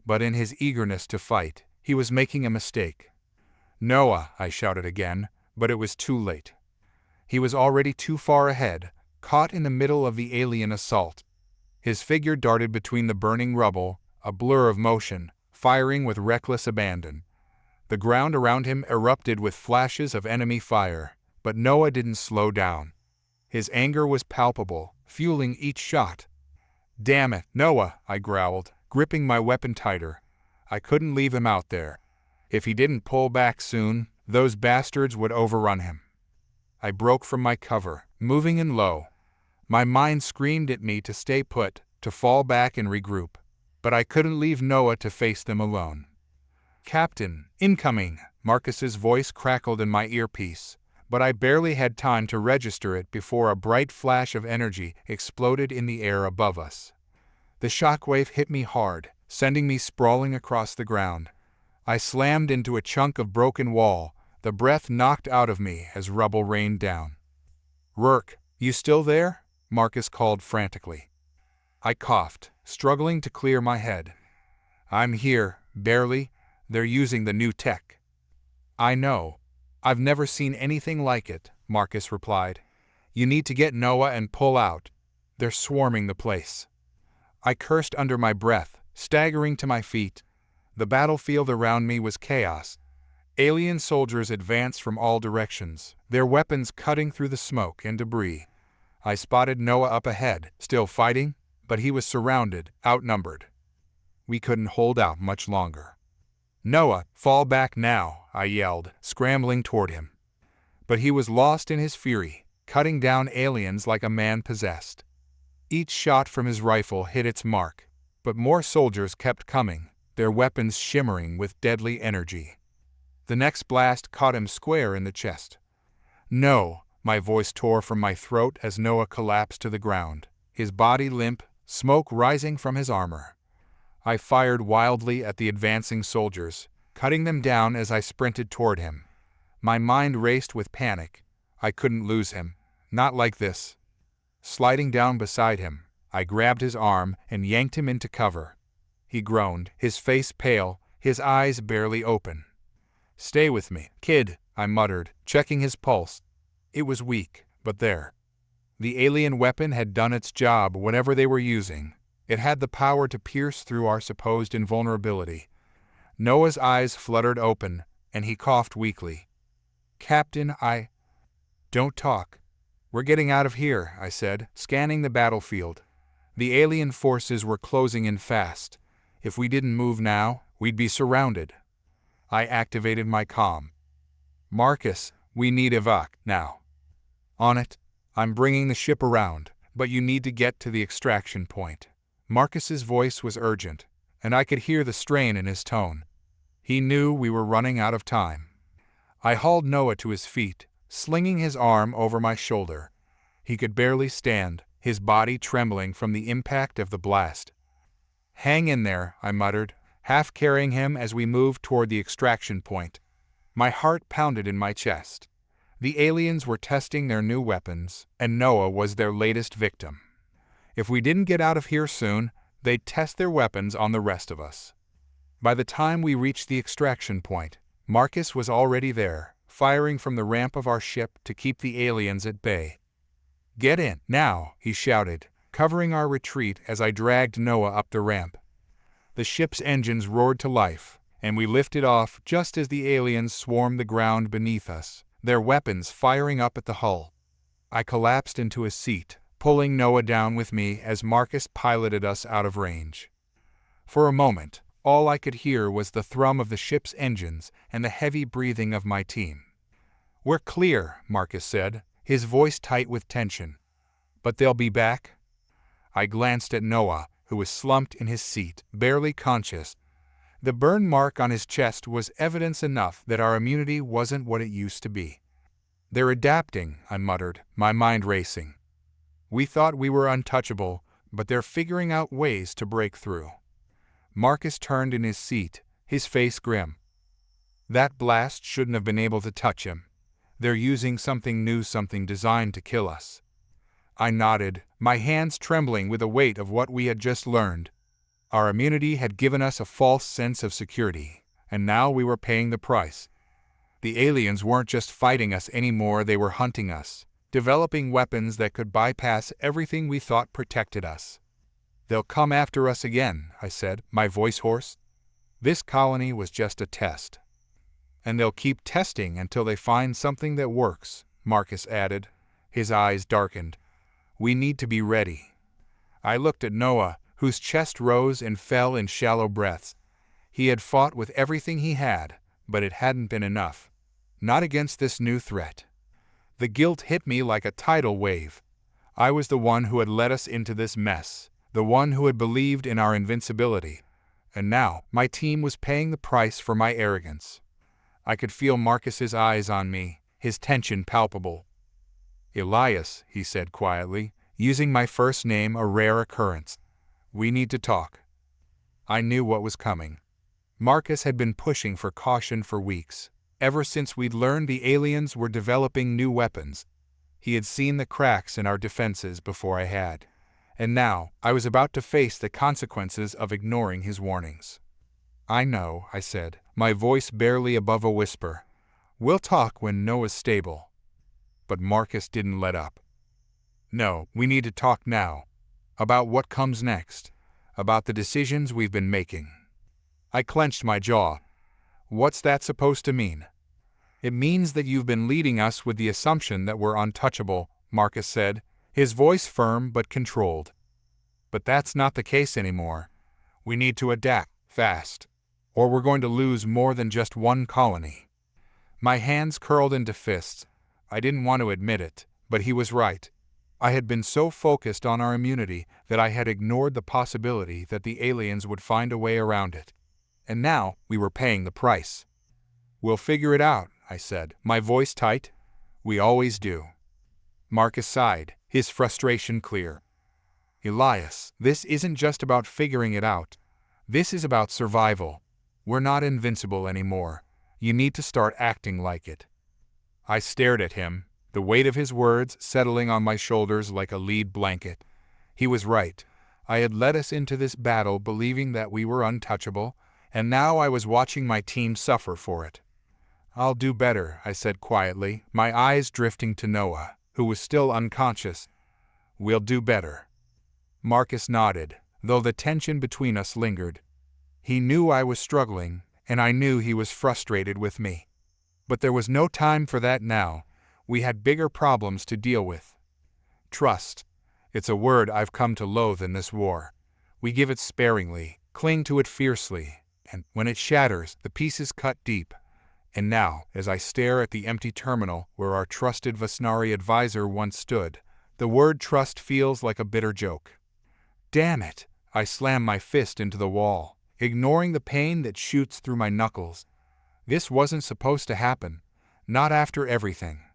But in his eagerness to fight, he was making a mistake. "Noah," I shouted again, but it was too late. He was already too far ahead, caught in the middle of the alien assault. His figure darted between the burning rubble, a blur of motion, firing with reckless abandon. The ground around him erupted with flashes of enemy fire, but Noah didn't slow down. His anger was palpable, fueling each shot. "Damn it, Noah," I growled, gripping my weapon tighter. I couldn't leave him out there. If he didn't pull back soon, those bastards would overrun him. I broke from my cover, moving in low. My mind screamed at me to stay put, to fall back and regroup. But I couldn't leave Noah to face them alone. "Captain, incoming!" Marcus's voice crackled in my earpiece, but I barely had time to register it before a bright flash of energy exploded in the air above us. The shockwave hit me hard, sending me sprawling across the ground. I slammed into a chunk of broken wall, the breath knocked out of me as rubble rained down. "Rourke, you still there?" Marcus called frantically. I coughed, struggling to clear my head. "I'm here, barely. They're using the new tech." "I know. I've never seen anything like it," Marcus replied. "You need to get Noah and pull out. They're swarming the place." I cursed under my breath, staggering to my feet. The battlefield around me was chaos. Alien soldiers advanced from all directions, their weapons cutting through the smoke and debris. I spotted Noah up ahead, still fighting, but he was surrounded, outnumbered. We couldn't hold out much longer. "Noah, fall back now," I yelled, scrambling toward him. But he was lost in his fury, cutting down aliens like a man possessed. Each shot from his rifle hit its mark, but more soldiers kept coming, their weapons shimmering with deadly energy. The next blast caught him square in the chest. "No!" My voice tore from my throat as Noah collapsed to the ground, his body limp, smoke rising from his armor. I fired wildly at the advancing soldiers, cutting them down as I sprinted toward him. My mind raced with panic. I couldn't lose him. Not like this. Sliding down beside him, I grabbed his arm and yanked him into cover. He groaned, his face pale, his eyes barely open. "Stay with me, kid," I muttered, checking his pulse. It was weak, but there. The alien weapon had done its job, whatever they were using. It had the power to pierce through our supposed invulnerability. Noah's eyes fluttered open, and he coughed weakly. "Captain, Don't talk. We're getting out of here," I said, scanning the battlefield. The alien forces were closing in fast. If we didn't move now, we'd be surrounded. I activated my comm. "Marcus, we need evac now." "On it. I'm bringing the ship around, but you need to get to the extraction point." Marcus's voice was urgent, and I could hear the strain in his tone. He knew we were running out of time. I hauled Noah to his feet, slinging his arm over my shoulder. He could barely stand, his body trembling from the impact of the blast. "Hang in there," I muttered, half carrying him as we moved toward the extraction point. My heart pounded in my chest. The aliens were testing their new weapons, and Noah was their latest victim. If we didn't get out of here soon, they'd test their weapons on the rest of us. By the time we reached the extraction point, Marcus was already there, firing from the ramp of our ship to keep the aliens at bay. "Get in, now," he shouted, covering our retreat as I dragged Noah up the ramp. The ship's engines roared to life, and we lifted off just as the aliens swarmed the ground beneath us, their weapons firing up at the hull. I collapsed into a seat, pulling Noah down with me as Marcus piloted us out of range. For a moment, all I could hear was the thrum of the ship's engines and the heavy breathing of my team. "We're clear," Marcus said, his voice tight with tension. "But they'll be back?" I glanced at Noah, who was slumped in his seat, barely conscious. The burn mark on his chest was evidence enough that our immunity wasn't what it used to be. "They're adapting," I muttered, my mind racing. "We thought we were untouchable, but they're figuring out ways to break through." Marcus turned in his seat, his face grim. "That blast shouldn't have been able to touch him. They're using something new, something designed to kill us." I nodded, my hands trembling with the weight of what we had just learned. Our immunity had given us a false sense of security, and now we were paying the price. The aliens weren't just fighting us anymore, they were hunting us, developing weapons that could bypass everything we thought protected us. "They'll come after us again," I said, my voice hoarse. "This colony was just a test." "And they'll keep testing until they find something that works," Marcus added. His eyes darkened. "We need to be ready." I looked at Noah, whose chest rose and fell in shallow breaths. He had fought with everything he had, but it hadn't been enough. Not against this new threat. The guilt hit me like a tidal wave. I was the one who had led us into this mess, the one who had believed in our invincibility. And now, my team was paying the price for my arrogance. I could feel Marcus's eyes on me, his tension palpable. "Elias," he said quietly, using my first name, a rare occurrence. "We need to talk." I knew what was coming. Marcus had been pushing for caution for weeks, ever since we'd learned the aliens were developing new weapons. He had seen the cracks in our defenses before I had, and now I was about to face the consequences of ignoring his warnings. "I know," I said, my voice barely above a whisper. "We'll talk when Noah's stable." But Marcus didn't let up. "No, we need to talk now. About what comes next. About the decisions we've been making." I clenched my jaw. "What's that supposed to mean?" "It means that you've been leading us with the assumption that we're untouchable," Marcus said, his voice firm but controlled. "But that's not the case anymore. We need to adapt, fast, or we're going to lose more than just one colony." My hands curled into fists. I didn't want to admit it, but he was right. I had been so focused on our immunity that I had ignored the possibility that the aliens would find a way around it. And now we were paying the price. "We'll figure it out," I said, my voice tight. "We always do." Marcus sighed, his frustration clear. "Elias, this isn't just about figuring it out. This is about survival. We're not invincible anymore. You need to start acting like it." I stared at him, the weight of his words settling on my shoulders like a lead blanket. He was right. I had led us into this battle believing that we were untouchable, and now I was watching my team suffer for it. "I'll do better," I said quietly, my eyes drifting to Noah, who was still unconscious. "We'll do better." Marcus nodded, though the tension between us lingered. He knew I was struggling, and I knew he was frustrated with me. But there was no time for that now. We had bigger problems to deal with. Trust. It's a word I've come to loathe in this war. We give it sparingly, cling to it fiercely, and when it shatters, the pieces cut deep. And now, as I stare at the empty terminal where our trusted Vasnari advisor once stood, the word trust feels like a bitter joke. Damn it! I slam my fist into the wall, ignoring the pain that shoots through my knuckles. This wasn't supposed to happen. Not after everything.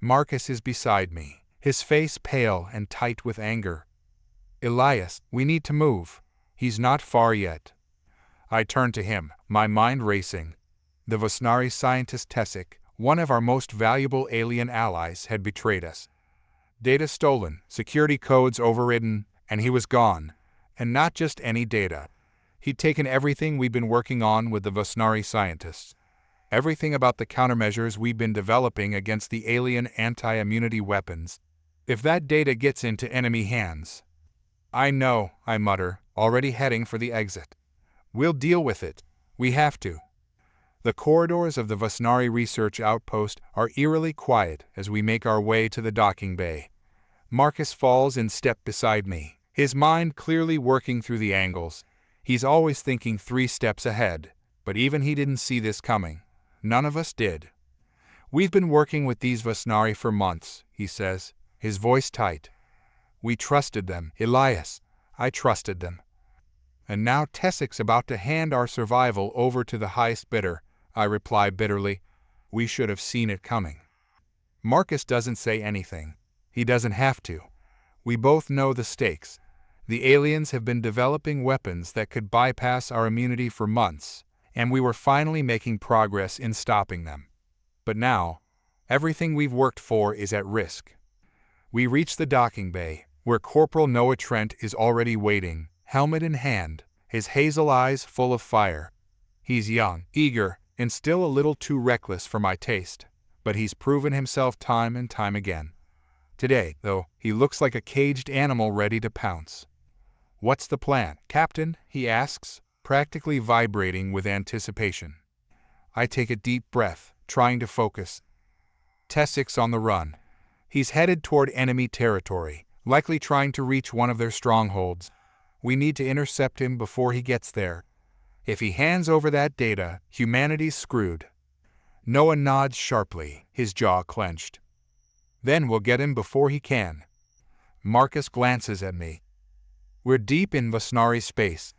Marcus is beside me, his face pale and tight with anger. "Elias, we need to move. He's not far yet." I turned to him, my mind racing. The Vasnari scientist Tessic, One of our most valuable alien allies had betrayed us. Data stolen, security codes overridden, and he was gone. And not just any data. He'd taken everything we'd been working on with the Vasnari scientists. Everything about the countermeasures we'd been developing against the alien anti-immunity weapons. If that data gets into enemy hands... I know, I mutter, already heading for the exit. We'll deal with it. We have to. The corridors of the Vasnari research outpost are eerily quiet as we make our way to the docking bay. Marcus falls in step beside me, his mind clearly working through the angles. He's always thinking 3 steps ahead, but even he didn't see this coming. None of us did. We've been working with these Vasnari for months, he says, his voice tight. We trusted them, Elias. I trusted them. And now Tessik's about to hand our survival over to the highest bidder, I reply bitterly. We should have seen it coming. Marcus doesn't say anything. He doesn't have to. We both know the stakes. The aliens have been developing weapons that could bypass our immunity for months, and we were finally making progress in stopping them. But now, everything we've worked for is at risk. We reach the docking bay, where Corporal Noah Trent is already waiting, helmet in hand, his hazel eyes full of fire. He's young, eager, and still a little too reckless for my taste, but he's proven himself time and time again. Today, though, he looks like a caged animal ready to pounce. What's the plan, Captain? He asks, practically vibrating with anticipation. I take a deep breath, trying to focus. Tessik's on the run. He's headed toward enemy territory, likely trying to reach one of their strongholds. We need to intercept him before he gets there. If he hands over that data, humanity's screwed. Noah nods sharply, his jaw clenched. Then we'll get him before he can. Marcus glances at me. We're deep in Vasnari space.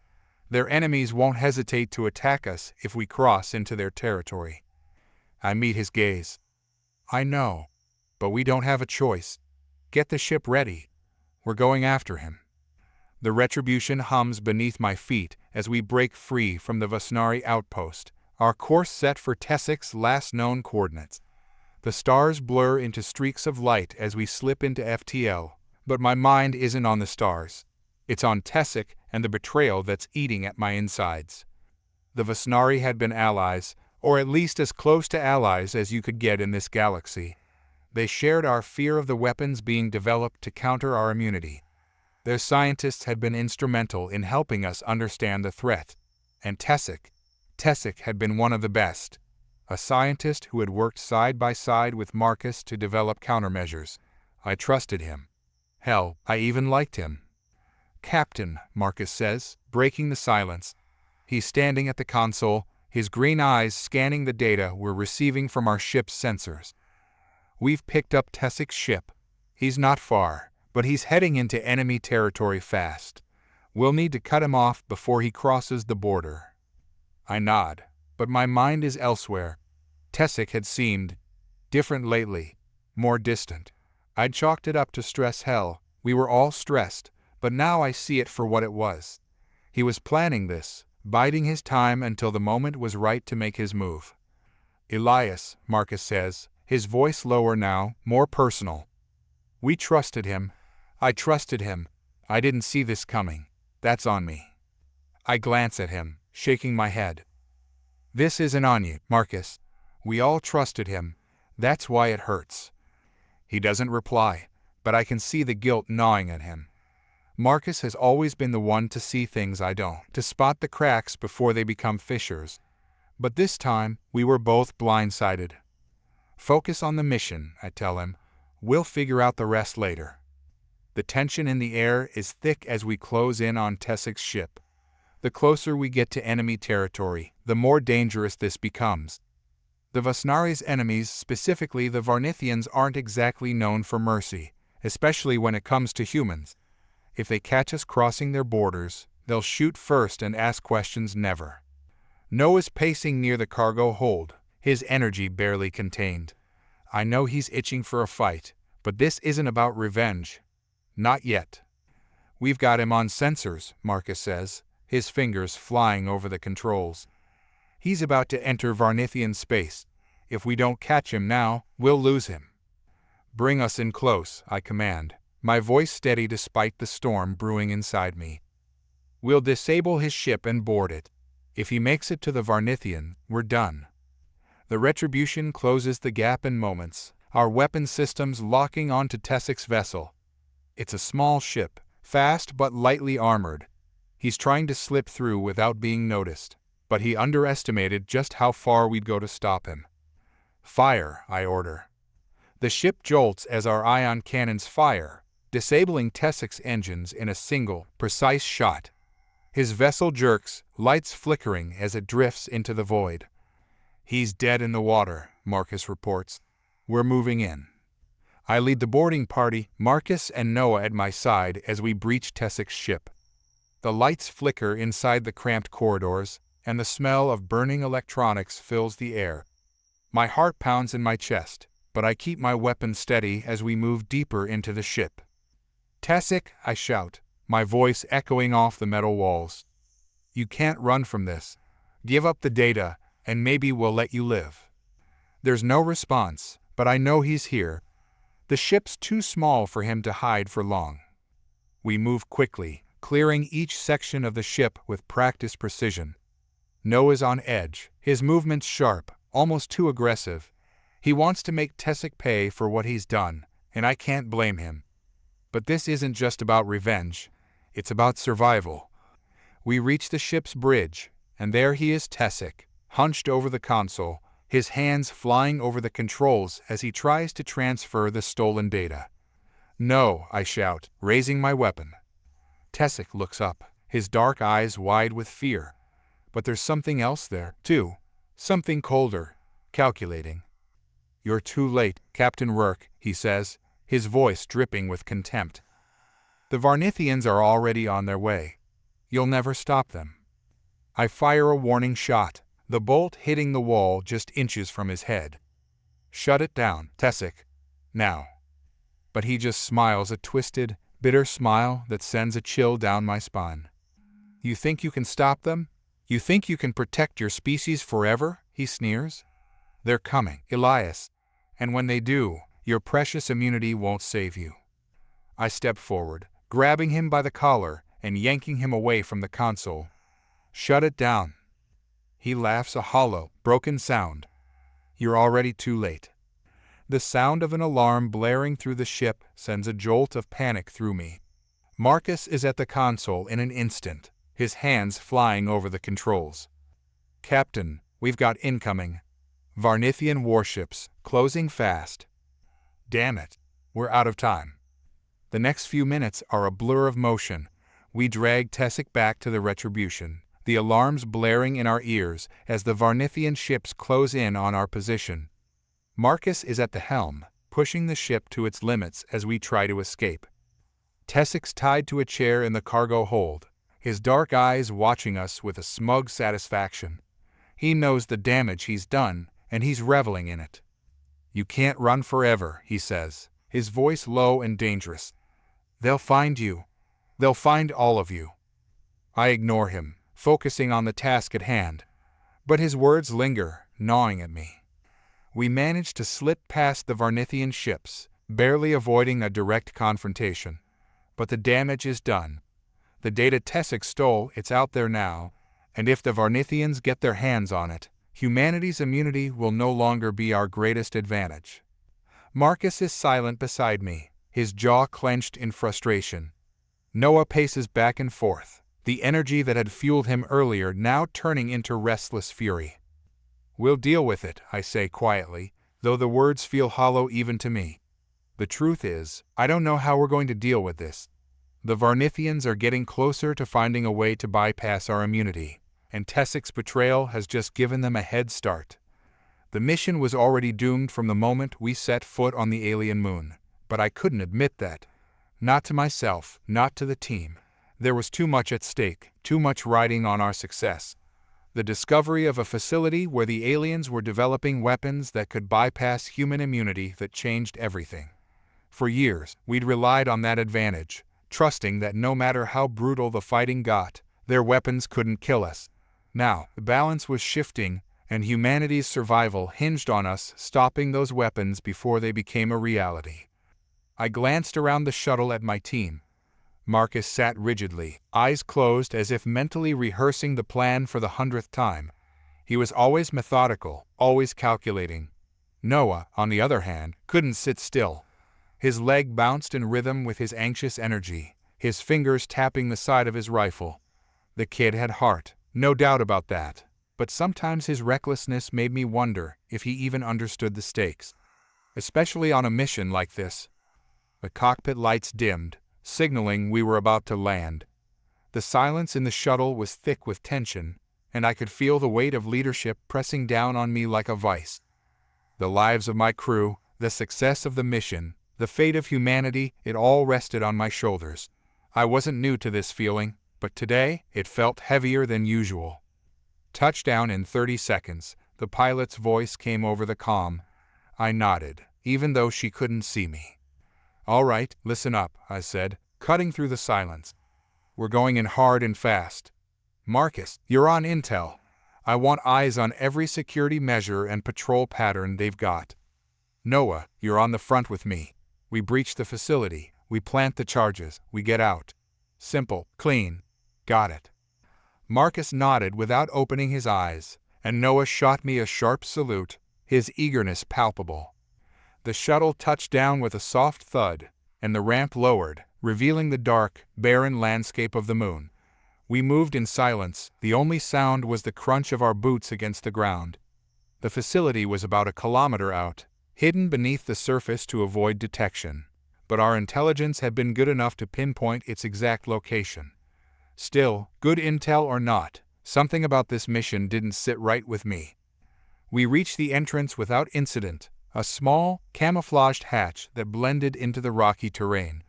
Their enemies won't hesitate to attack us if we cross into their territory. I meet his gaze. I know, but we don't have a choice. Get the ship ready. We're going after him. The retribution hums beneath my feet as we break free from the Vasnari outpost, our course set for Tessik's last known coordinates. The stars blur into streaks of light as we slip into FTL, but my mind isn't on the stars. It's on Tessik and the betrayal that's eating at my insides. The Vasnari had been allies, or at least as close to allies as you could get in this galaxy. They shared our fear of the weapons being developed to counter our immunity. Their scientists had been instrumental in helping us understand the threat. And Tessik had been one of the best. A scientist who had worked side by side with Marcus to develop countermeasures. I trusted him. Hell, I even liked him. Captain, Marcus says, breaking the silence. He's standing at the console, his green eyes scanning the data we're receiving from our ship's sensors. We've picked up Tessik's ship. He's not far, but he's heading into enemy territory fast. We'll need to cut him off before he crosses the border. I nod, but my mind is elsewhere. Tessik had seemed different lately, more distant. I'd chalked it up to stress hell. We were all stressed, but now I see it for what it was. He was planning this, biding his time until the moment was right to make his move. Elias, Marcus says, his voice lower now, more personal. We trusted him. I trusted him. I didn't see this coming. That's on me. I glance at him, shaking my head. This isn't on you, Marcus. We all trusted him. That's why it hurts. He doesn't reply, but I can see the guilt gnawing at him. Marcus has always been the one to see things I don't, to spot the cracks before they become fissures. But this time, we were both blindsided. Focus on the mission, I tell him. We'll figure out the rest later. The tension in the air is thick as we close in on Tessik's ship. The closer we get to enemy territory, the more dangerous this becomes. The Vasnari's enemies, specifically the Varnithians, aren't exactly known for mercy, especially when it comes to humans. If they catch us crossing their borders, they'll shoot first and ask questions never. Noah's pacing near the cargo hold, his energy barely contained. I know he's itching for a fight, but this isn't about revenge. Not yet. We've got him on sensors, Marcus says, his fingers flying over the controls. He's about to enter Varnithian space. If we don't catch him now, we'll lose him. Bring us in close, I command, my voice steady despite the storm brewing inside me. We'll disable his ship and board it. If he makes it to the Varnithian, we're done. The Retribution closes the gap in moments, our weapon systems locking onto Tessik's vessel. It's a small ship, fast but lightly armored. He's trying to slip through without being noticed, but he underestimated just how far we'd go to stop him. Fire, I order. The ship jolts as our ion cannons fire, disabling Tessik's engines in a single, precise shot. His vessel jerks, lights flickering as it drifts into the void. He's dead in the water, Marcus reports. We're moving in. I lead the boarding party, Marcus and Noah at my side as we breach Tessik's ship. The lights flicker inside the cramped corridors, and the smell of burning electronics fills the air. My heart pounds in my chest, but I keep my weapon steady as we move deeper into the ship. Tessik, I shout, my voice echoing off the metal walls. You can't run from this. Give up the data, and maybe we'll let you live. There's no response, but I know he's here. The ship's too small for him to hide for long. We move quickly, clearing each section of the ship with practiced precision. Noah's on edge, his movements sharp, almost too aggressive. He wants to make Tessik pay for what he's done, and I can't blame him. But this isn't just about revenge, it's about survival. We reach the ship's bridge, and there he is, Tessik, hunched over the console, his hands flying over the controls as he tries to transfer the stolen data. No, I shout, raising my weapon. Tessik looks up, his dark eyes wide with fear. But there's something else there, too. Something colder, calculating. You're too late, Captain Rourke, he says, his voice dripping with contempt. The Varnithians are already on their way. You'll never stop them. I fire a warning shot, the bolt hitting the wall just inches from his head. Shut it down, Tessik. Now. But he just smiles a twisted, bitter smile that sends a chill down my spine. You think you can stop them? You think you can protect your species forever? He sneers. They're coming, Elias. And when they do, your precious immunity won't save you. I step forward, grabbing him by the collar and yanking him away from the console. Shut it down. He laughs a hollow, broken sound. You're already too late. The sound of an alarm blaring through the ship sends a jolt of panic through me. Marcus is at the console in an instant, his hands flying over the controls. Captain, we've got incoming. Varnithian warships, closing fast. Damn it, we're out of time. The next few minutes are a blur of motion. We drag Tessik back to the Retribution, the alarms blaring in our ears as the Varnithian ships close in on our position. Marcus is at the helm, pushing the ship to its limits as we try to escape. Tessik's tied to a chair in the cargo hold, his dark eyes watching us with a smug satisfaction. He knows the damage he's done, and he's reveling in it. You can't run forever, he says, his voice low and dangerous. They'll find you. They'll find all of you. I ignore him, focusing on the task at hand. But his words linger, gnawing at me. We manage to slip past the Varnithian ships, barely avoiding a direct confrontation. But the damage is done. The data Tessik stole, it's out there now, and if the Varnithians get their hands on it, humanity's immunity will no longer be our greatest advantage. Marcus is silent beside me, his jaw clenched in frustration. Noah paces back and forth, the energy that had fueled him earlier now turning into restless fury. We'll deal with it, I say quietly, though the words feel hollow even to me. The truth is, I don't know how we're going to deal with this. The Varnithians are getting closer to finding a way to bypass our immunity, and Tessik's betrayal has just given them a head start. The mission was already doomed from the moment we set foot on the alien moon, but I couldn't admit that. Not to myself, not to the team. There was too much at stake, too much riding on our success. The discovery of a facility where the aliens were developing weapons that could bypass human immunity that changed everything. For years, we'd relied on that advantage, trusting that no matter how brutal the fighting got, their weapons couldn't kill us. Now, the balance was shifting, and humanity's survival hinged on us stopping those weapons before they became a reality. I glanced around the shuttle at my team. Marcus sat rigidly, eyes closed as if mentally rehearsing the plan for the 100th time. He was always methodical, always calculating. Noah, on the other hand, couldn't sit still. His leg bounced in rhythm with his anxious energy, his fingers tapping the side of his rifle. The kid had heart, no doubt about that, but sometimes his recklessness made me wonder if he even understood the stakes. Especially on a mission like this. The cockpit lights dimmed, signaling we were about to land. The silence in the shuttle was thick with tension, and I could feel the weight of leadership pressing down on me like a vice. The lives of my crew, the success of the mission, the fate of humanity, it all rested on my shoulders. I wasn't new to this feeling, but today it felt heavier than usual. Touchdown in 30 seconds, the pilot's voice came over the comm. I nodded, even though she couldn't see me. "All right, listen up," I said, cutting through the silence. "We're going in hard and fast. Marcus, you're on intel. I want eyes on every security measure and patrol pattern they've got. Noah, you're on the front with me. We breach the facility, we plant the charges, we get out. Simple, clean. Got it." Marcus nodded without opening his eyes, and Noah shot me a sharp salute, his eagerness palpable. The shuttle touched down with a soft thud, and the ramp lowered, revealing the dark, barren landscape of the moon. We moved in silence, the only sound was the crunch of our boots against the ground. The facility was about a kilometer out, hidden beneath the surface to avoid detection, but our intelligence had been good enough to pinpoint its exact location. Still, good intel or not, something about this mission didn't sit right with me. We reached the entrance without incident, a small, camouflaged hatch that blended into the rocky terrain.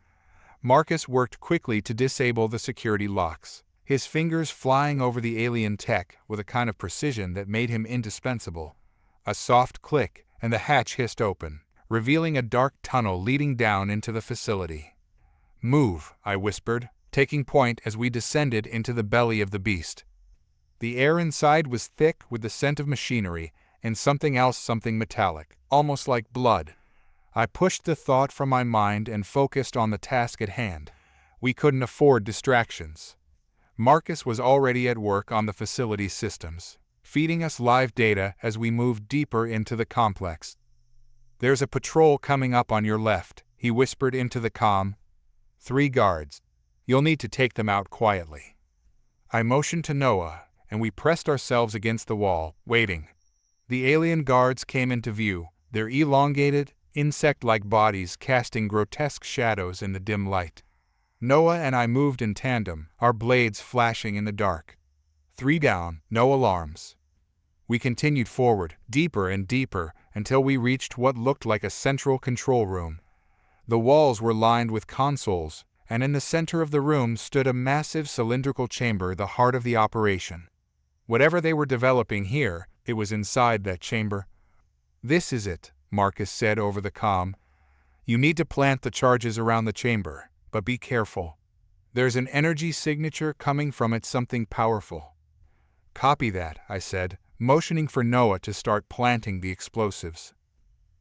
Marcus worked quickly to disable the security locks, his fingers flying over the alien tech with a kind of precision that made him indispensable. A soft click, and the hatch hissed open, revealing a dark tunnel leading down into the facility. "Move," I whispered, taking point as we descended into the belly of the beast. The air inside was thick with the scent of machinery and something else, something metallic, almost like blood. I pushed the thought from my mind and focused on the task at hand. We couldn't afford distractions. Marcus was already at work on the facility systems, feeding us live data as we moved deeper into the complex. "There's a patrol coming up on your left," he whispered into the comm. "3 guards. You'll need to take them out quietly." I motioned to Noah, and we pressed ourselves against the wall, waiting. The alien guards came into view, their elongated, insect-like bodies casting grotesque shadows in the dim light. Noah and I moved in tandem, our blades flashing in the dark. 3 down, no alarms. We continued forward, deeper and deeper, until we reached what looked like a central control room. The walls were lined with consoles, and in the center of the room stood a massive cylindrical chamber, the heart of the operation. Whatever they were developing here, it was inside that chamber. "This is it," Marcus said over the comm. "You need to plant the charges around the chamber, but be careful. There's an energy signature coming from it, something powerful." "Copy that," I said, motioning for Noah to start planting the explosives.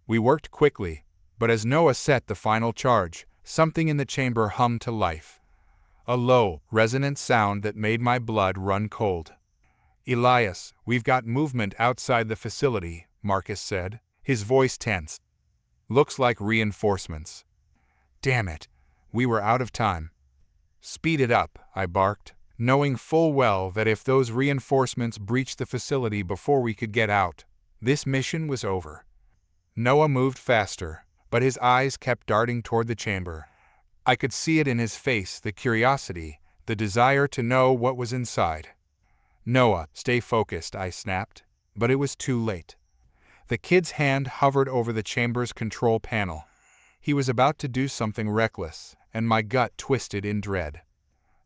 We worked quickly, but as Noah set the final charge, something in the chamber hummed to life. A low, resonant sound that made my blood run cold. "Elias, we've got movement outside the facility," Marcus said, his voice tense. "Looks like reinforcements." Damn it, we were out of time. "Speed it up," I barked, knowing full well that if those reinforcements breached the facility before we could get out, this mission was over. Noah moved faster, but his eyes kept darting toward the chamber. I could see it in his face, the curiosity, the desire to know what was inside. "Noah, stay focused," I snapped, but it was too late. The kid's hand hovered over the chamber's control panel. He was about to do something reckless, and my gut twisted in dread.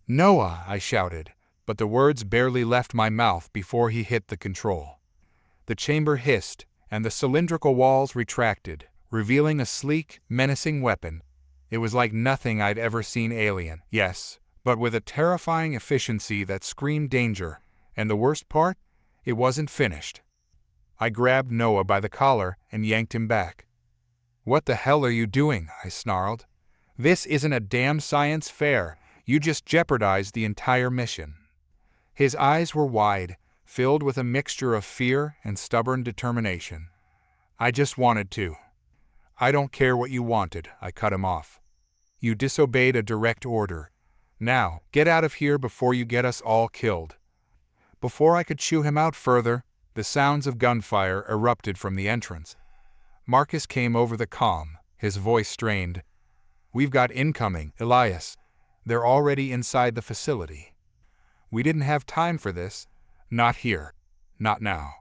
"Noah!" I shouted, but the words barely left my mouth before he hit the control. The chamber hissed, and the cylindrical walls retracted, revealing a sleek, menacing weapon. It was like nothing I'd ever seen alien, yes, but with a terrifying efficiency that screamed danger. And the worst part? It wasn't finished. I grabbed Noah by the collar and yanked him back. "What the hell are you doing?" I snarled. "This isn't a damn science fair. You just jeopardized the entire mission." His eyes were wide, filled with a mixture of fear and stubborn determination. "I just wanted to." "I don't care what you wanted," I cut him off. "You disobeyed a direct order. Now, get out of here before you get us all killed." Before I could chew him out further, the sounds of gunfire erupted from the entrance. Marcus came over the comm, his voice strained. "We've got incoming, Elias. They're already inside the facility." We didn't have time for this. Not here. Not now.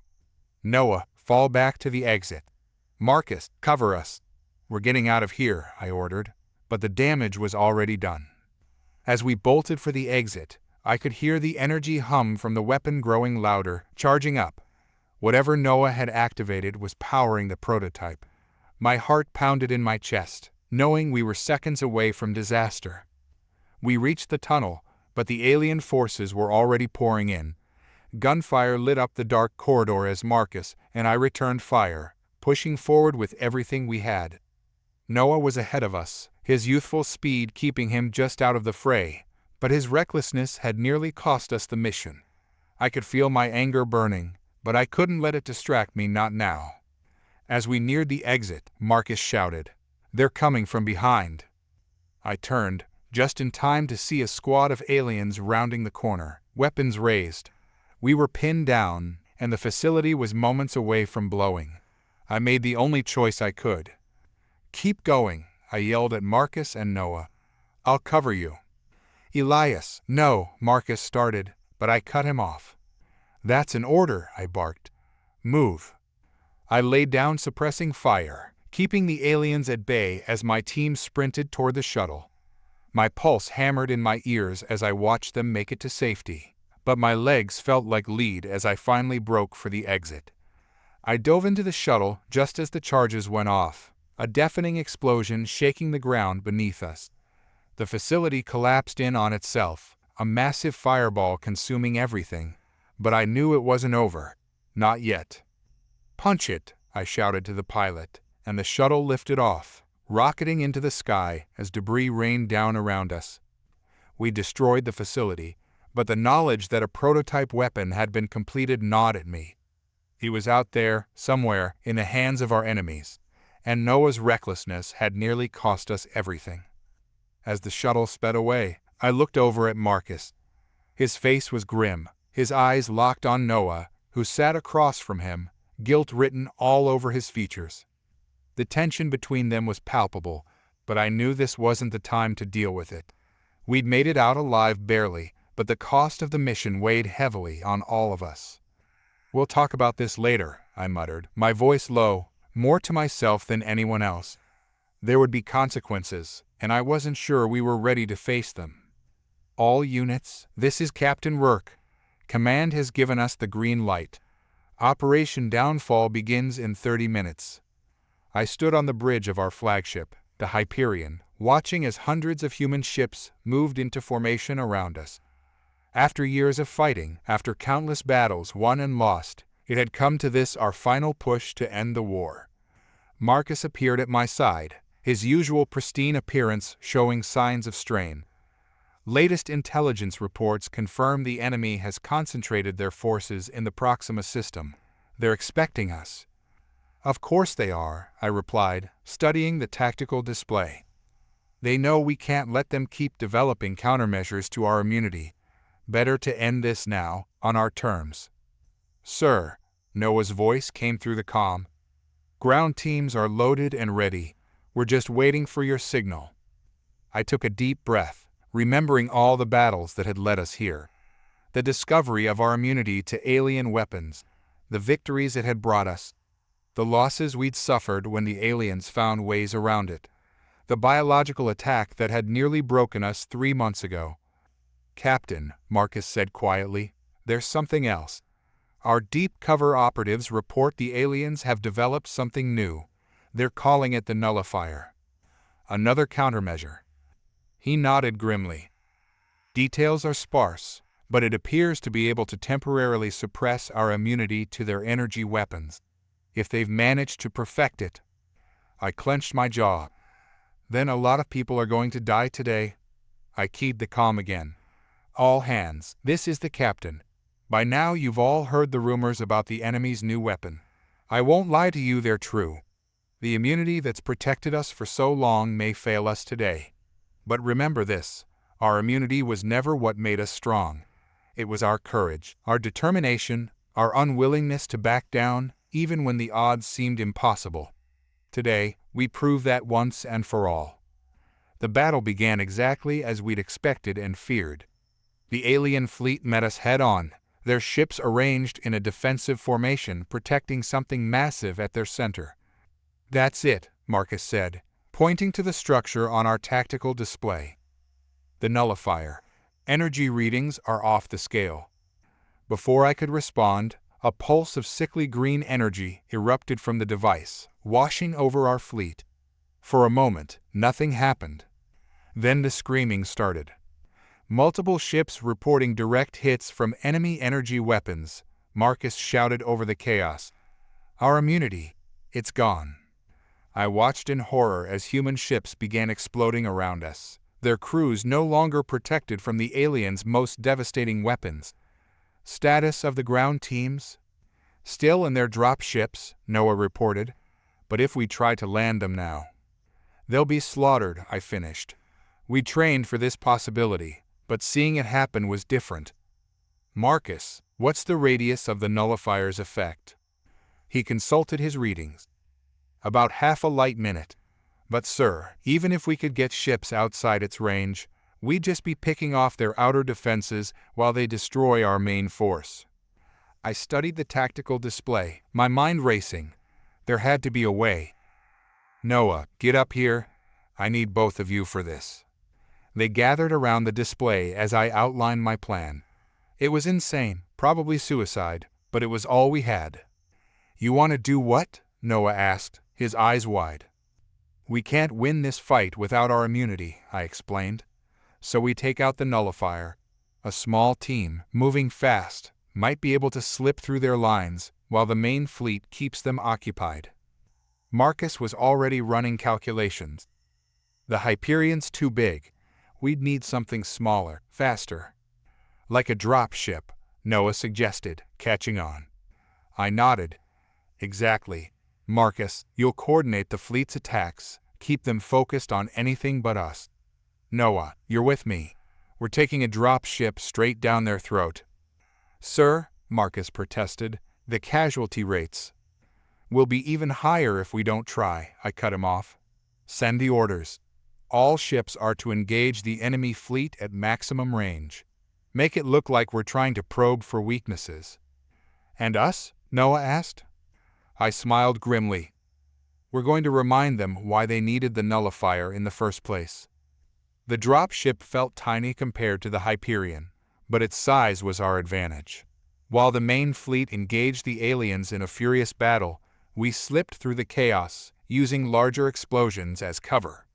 "Noah, fall back to the exit. Marcus, cover us." "We're getting out of here," I ordered, but the damage was already done. As we bolted for the exit, I could hear the energy hum from the weapon growing louder, charging up. Whatever Noah had activated was powering the prototype. My heart pounded in my chest, knowing we were seconds away from disaster. We reached the tunnel, but the alien forces were already pouring in. Gunfire lit up the dark corridor as Marcus and I returned fire, pushing forward with everything we had. Noah was ahead of us, his youthful speed keeping him just out of the fray, but his recklessness had nearly cost us the mission. I could feel my anger burning, but I couldn't let it distract me, not now. As we neared the exit, Marcus shouted, "They're coming from behind." I turned, just in time to see a squad of aliens rounding the corner, weapons raised. We were pinned down, and the facility was moments away from blowing. I made the only choice I could. "Keep going," I yelled at Marcus and Noah. "I'll cover you." "Elias." "No," Marcus started, but I cut him off. "That's an order," I barked. "Move." I laid down, suppressing fire, keeping the aliens at bay as my team sprinted toward the shuttle. My pulse hammered in my ears as I watched them make it to safety, but my legs felt like lead as I finally broke for the exit. I dove into the shuttle just as the charges went off, a deafening explosion shaking the ground beneath us. The facility collapsed in on itself, a massive fireball consuming everything, but I knew it wasn't over. Not yet. "Punch it," I shouted to the pilot, and the shuttle lifted off, rocketing into the sky as debris rained down around us. We destroyed the facility, but the knowledge that a prototype weapon had been completed gnawed at me. It was out there, somewhere, in the hands of our enemies, and Noah's recklessness had nearly cost us everything. As the shuttle sped away, I looked over at Marcus. His face was grim, his eyes locked on Noah, who sat across from him, guilt written all over his features. The tension between them was palpable, but I knew this wasn't the time to deal with it. We'd made it out alive barely, but the cost of the mission weighed heavily on all of us. "We'll talk about this later," I muttered, my voice low, more to myself than anyone else. There would be consequences, and I wasn't sure we were ready to face them. "All units, this is Captain Rourke. Command has given us the green light. Operation Downfall begins in 30 minutes. I stood on the bridge of our flagship, the Hyperion, watching as hundreds of human ships moved into formation around us. After years of fighting, after countless battles won and lost, it had come to this, our final push to end the war. Marcus appeared at my side, his usual pristine appearance showing signs of strain. Latest intelligence reports confirm the enemy has concentrated their forces in the Proxima system. They're expecting us. "Of course they are," I replied, studying the tactical display. "They know we can't let them keep developing countermeasures to our immunity. Better to end this now, on our terms." "Sir," Noah's voice came through the comm. "Ground teams are loaded and ready. We're just waiting for your signal." I took a deep breath, remembering all the battles that had led us here. The discovery of our immunity to alien weapons, the victories it had brought us, the losses we'd suffered when the aliens found ways around it, the biological attack that had nearly broken us 3 months ago. "Captain," Marcus said quietly, "there's something else. Our deep cover operatives report the aliens have developed something new. They're calling it the nullifier. Another countermeasure." He nodded grimly. "Details are sparse, but it appears to be able to temporarily suppress our immunity to their energy weapons. if they've managed to perfect it. I clenched my jaw. Then a lot of people are going to die today. I keyed the comm again. All hands, this is the captain. By now you've all heard the rumors about the enemy's new weapon. I won't lie to you, they're true. The immunity that's protected us for so long may fail us today. But remember this, our immunity was never what made us strong. It was our courage, our determination, our unwillingness to back down, even when the odds seemed impossible. Today, we prove that once and for all. The battle began exactly as we'd expected and feared. The alien fleet met us head-on, their ships arranged in a defensive formation protecting something massive at their center. That's it, Marcus said, pointing to the structure on our tactical display. The nullifier. Energy readings are off the scale. Before I could respond, a pulse of sickly green energy erupted from the device, washing over our fleet. For a moment, nothing happened. Then the screaming started. Multiple ships reporting direct hits from enemy energy weapons. Marcus shouted over the chaos. Our immunity, it's gone. I watched in horror as human ships began exploding around us, their crews no longer protected from the aliens' most devastating weapons. Status of the ground teams? Still in their drop ships, Noah reported. But if we try to land them now, they'll be slaughtered, I finished. We trained for this possibility, but seeing it happen was different. Marcus, what's the radius of the nullifier's effect? He consulted his readings. About half a light minute. But sir, even if we could get ships outside its range, we'd just be picking off their outer defenses while they destroy our main force. I studied the tactical display, my mind racing. There had to be a way. Noah, get up here. I need both of you for this. They gathered around the display as I outlined my plan. It was insane, probably suicide, but it was all we had. You want to do what? Noah asked, his eyes wide. We can't win this fight without our immunity, I explained. So we take out the nullifier. A small team, moving fast, might be able to slip through their lines while the main fleet keeps them occupied. Marcus was already running calculations. The Hyperion's too big. We'd need something smaller, faster. Like a drop ship, Noah suggested, catching on. I nodded. Exactly. Marcus, you'll coordinate the fleet's attacks, keep them focused on anything but us. Noah, you're with me. We're taking a drop ship straight down their throat. Sir, Marcus protested, the casualty rates will be even higher if we don't try, I cut him off. Send the orders. All ships are to engage the enemy fleet at maximum range. Make it look like we're trying to probe for weaknesses. And us? Noah asked. I smiled grimly. We're going to remind them why they needed the nullifier in the first place. The drop ship felt tiny compared to the Hyperion, but its size was our advantage. While the main fleet engaged the aliens in a furious battle, we slipped through the chaos, using larger explosions as cover.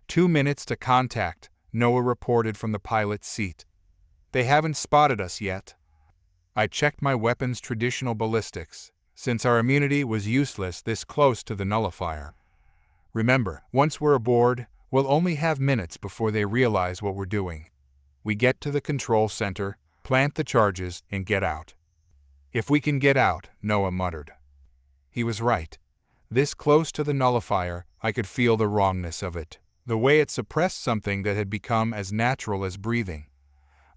2 minutes to contact, Noah reported from the pilot's seat. They haven't spotted us yet. I checked my weapon's traditional ballistics, since our immunity was useless this close to the nullifier. Remember, once we're aboard, we'll only have minutes before they realize what we're doing. We get to the control center, plant the charges, and get out. If we can get out, Noah muttered. He was right. This close to the nullifier, I could feel the wrongness of it, the way it suppressed something that had become as natural as breathing.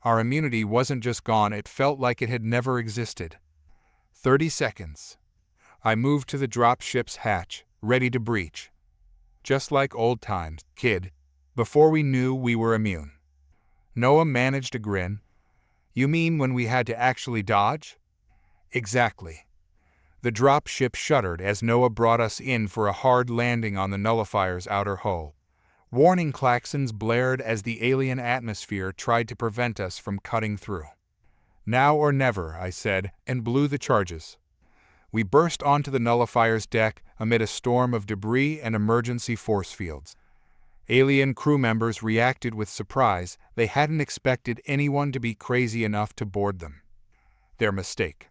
Our immunity wasn't just gone, it felt like it had never existed. 30 seconds. I moved to the drop ship's hatch, ready to breach. Just like old times, kid, before we knew we were immune. Noah managed a grin. You mean when we had to actually dodge? Exactly. The drop ship shuddered as Noah brought us in for a hard landing on the nullifier's outer hull. Warning klaxons blared as the alien atmosphere tried to prevent us from cutting through. Now or never, I said, and blew the charges. We burst onto the nullifier's deck amid a storm of debris and emergency force fields. Alien crew members reacted with surprise. They hadn't expected anyone to be crazy enough to board them. Their mistake.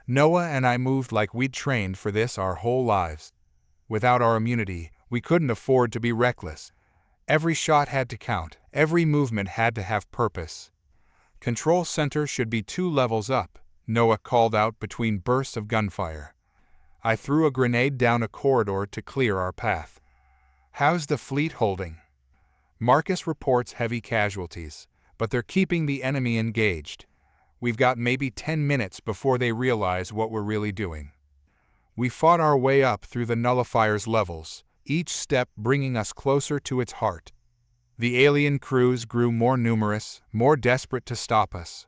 Noah and I moved like we'd trained for this our whole lives. Without our immunity, we couldn't afford to be reckless. Every shot had to count, every movement had to have purpose. Control center should be 2 levels up, Noah called out between bursts of gunfire. I threw a grenade down a corridor to clear our path. How's the fleet holding? Marcus reports heavy casualties, but they're keeping the enemy engaged. We've got maybe 10 minutes before they realize what we're really doing. We fought our way up through the nullifier's levels, each step bringing us closer to its heart. The alien crews grew more numerous, more desperate to stop us.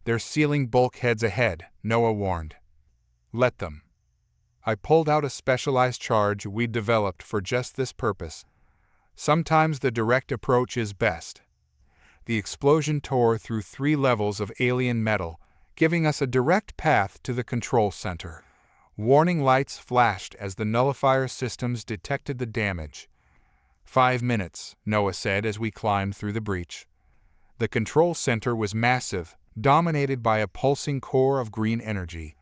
They're sealing bulkheads ahead, Noah warned. Let them. I pulled out a specialized charge we'd developed for just this purpose. Sometimes the direct approach is best. The explosion tore through 3 levels of alien metal, giving us a direct path to the control center. Warning lights flashed as the nullifier systems detected the damage. 5 minutes, Noah said as we climbed through the breach. The control center was massive, dominated by a pulsing core of green energy.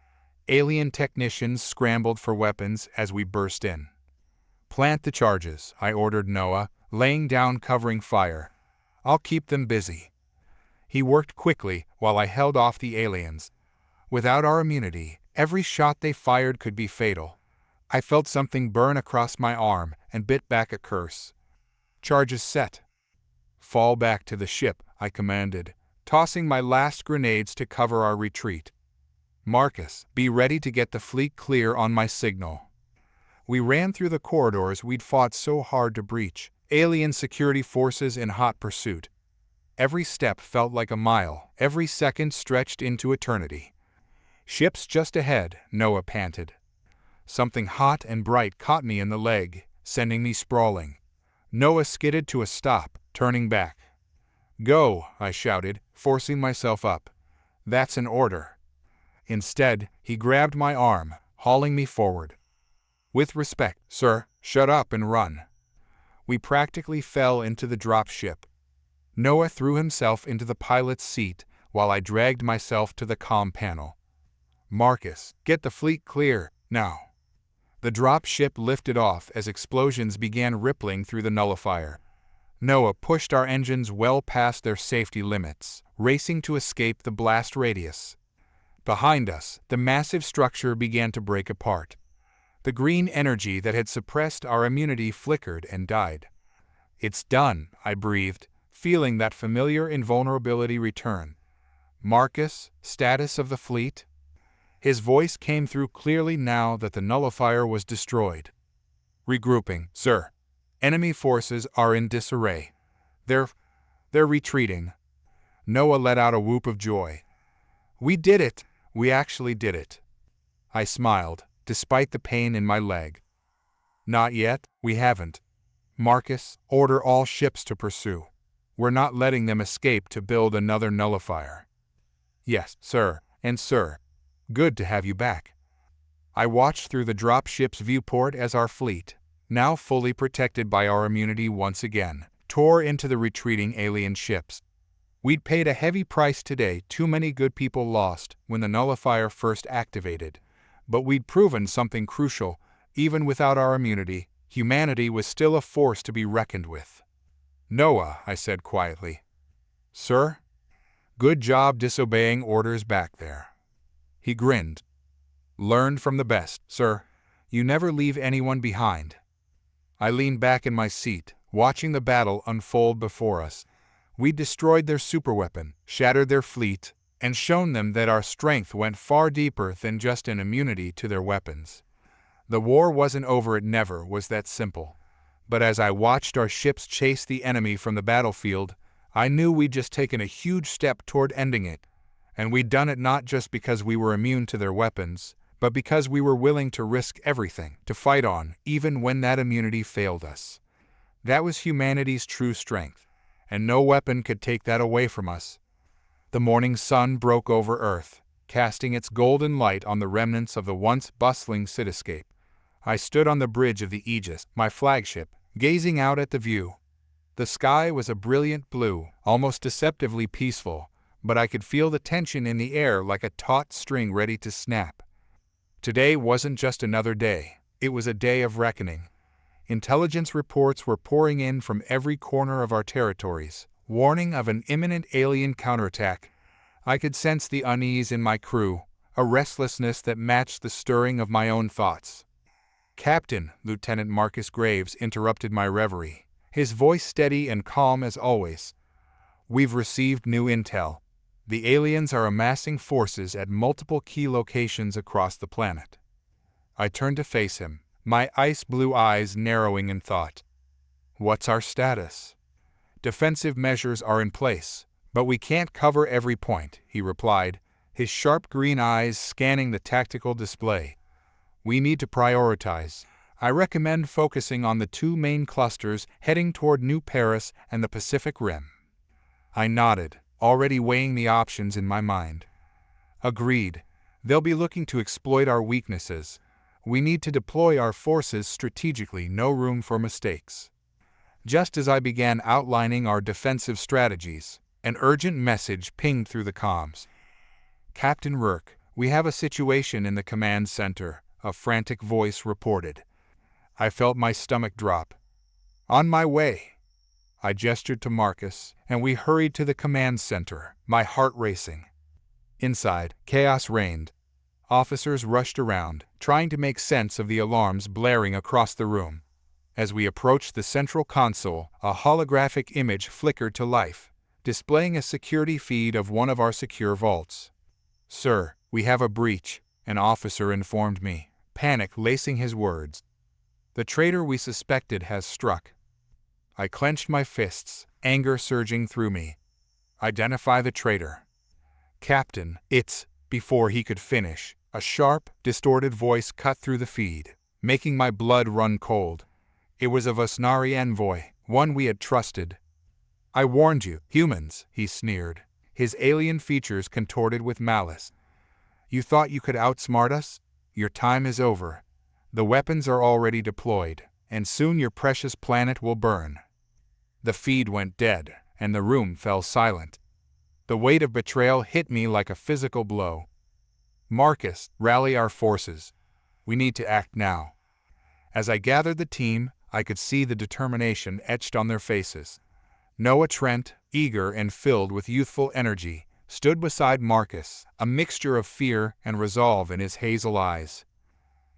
Alien technicians scrambled for weapons as we burst in. Plant the charges, I ordered Noah, laying down covering fire. I'll keep them busy. He worked quickly while I held off the aliens. Without our immunity, every shot they fired could be fatal. I felt something burn across my arm and bit back a curse. Charges set. Fall back to the ship, I commanded, tossing my last grenades to cover our retreat. Marcus, be ready to get the fleet clear on my signal. We ran through the corridors we'd fought so hard to breach, alien security forces in hot pursuit. Every step felt like a mile, every second stretched into eternity. Ships just ahead, Noah panted. Something hot and bright caught me in the leg, sending me sprawling. Noah skidded to a stop, turning back. Go, I shouted, forcing myself up. That's an order. Instead, he grabbed my arm, hauling me forward. With respect, sir, shut up and run. We practically fell into the dropship. Noah threw himself into the pilot's seat while I dragged myself to the comm panel. Marcus, get the fleet clear, now. The dropship lifted off as explosions began rippling through the nullifier. Noah pushed our engines well past their safety limits, racing to escape the blast radius. Behind us, the massive structure began to break apart. The green energy that had suppressed our immunity flickered and died. It's done, I breathed, feeling that familiar invulnerability return. Marcus, status of the fleet? His voice came through clearly now that the nullifier was destroyed. Regrouping, sir. Enemy forces are in disarray. They're retreating. Noah let out a whoop of joy. We did it! We actually did it. I smiled, despite the pain in my leg. Not yet, we haven't. Marcus, order all ships to pursue. We're not letting them escape to build another nullifier. Yes, sir, and sir. Good to have you back. I watched through the dropship's viewport as our fleet, now fully protected by our immunity once again, tore into the retreating alien ships. We'd paid a heavy price today, too many good people lost when the nullifier first activated. But we'd proven something crucial. Even without our immunity, humanity was still a force to be reckoned with. Noah, I said quietly. Sir? Good job disobeying orders back there. He grinned. Learned from the best, sir. You never leave anyone behind. I leaned back in my seat, watching the battle unfold before us. We destroyed their superweapon, shattered their fleet, and shown them that our strength went far deeper than just an immunity to their weapons. The war wasn't over, it never was that simple. But as I watched our ships chase the enemy from the battlefield, I knew we'd just taken a huge step toward ending it. And we'd done it not just because we were immune to their weapons, but because we were willing to risk everything to fight on, even when that immunity failed us. That was humanity's true strength, and no weapon could take that away from us. The morning sun broke over Earth, casting its golden light on the remnants of the once bustling cityscape. I stood on the bridge of the Aegis, my flagship, gazing out at the view. The sky was a brilliant blue, almost deceptively peaceful, but I could feel the tension in the air like a taut string ready to snap. Today wasn't just another day, it was a day of reckoning. Intelligence reports were pouring in from every corner of our territories, warning of an imminent alien counterattack. I could sense the unease in my crew, a restlessness that matched the stirring of my own thoughts. "Captain," Lieutenant Marcus Graves interrupted my reverie, his voice steady and calm as always. "We've received new intel. The aliens are amassing forces at multiple key locations across the planet." I turned to face him, my ice-blue eyes narrowing in thought. "What's our status?" "Defensive measures are in place, but we can't cover every point," he replied, his sharp green eyes scanning the tactical display. "We need to prioritize. I recommend focusing on the two main clusters heading toward New Paris and the Pacific Rim." I nodded, already weighing the options in my mind. "Agreed. They'll be looking to exploit our weaknesses. We need to deploy our forces strategically, no room for mistakes." Just as I began outlining our defensive strategies, an urgent message pinged through the comms. "Captain Rourke, we have a situation in the command center," a frantic voice reported. I felt my stomach drop. "On my way." I gestured to Marcus, and we hurried to the command center, my heart racing. Inside, chaos reigned. Officers rushed around, trying to make sense of the alarms blaring across the room. As we approached the central console, a holographic image flickered to life, displaying a security feed of one of our secure vaults. "Sir, we have a breach," an officer informed me, panic lacing his words. "The traitor we suspected has struck." I clenched my fists, anger surging through me. "Identify the traitor." "Captain, it's—" Before he could finish, a sharp, distorted voice cut through the feed, making my blood run cold. It was a Vesnari envoy, one we had trusted. "I warned you, humans," he sneered, his alien features contorted with malice. "You thought you could outsmart us? Your time is over. The weapons are already deployed, and soon your precious planet will burn." The feed went dead, and the room fell silent. The weight of betrayal hit me like a physical blow. "Marcus, rally our forces. We need to act now." As I gathered the team, I could see the determination etched on their faces. Noah Trent, eager and filled with youthful energy, stood beside Marcus, a mixture of fear and resolve in his hazel eyes.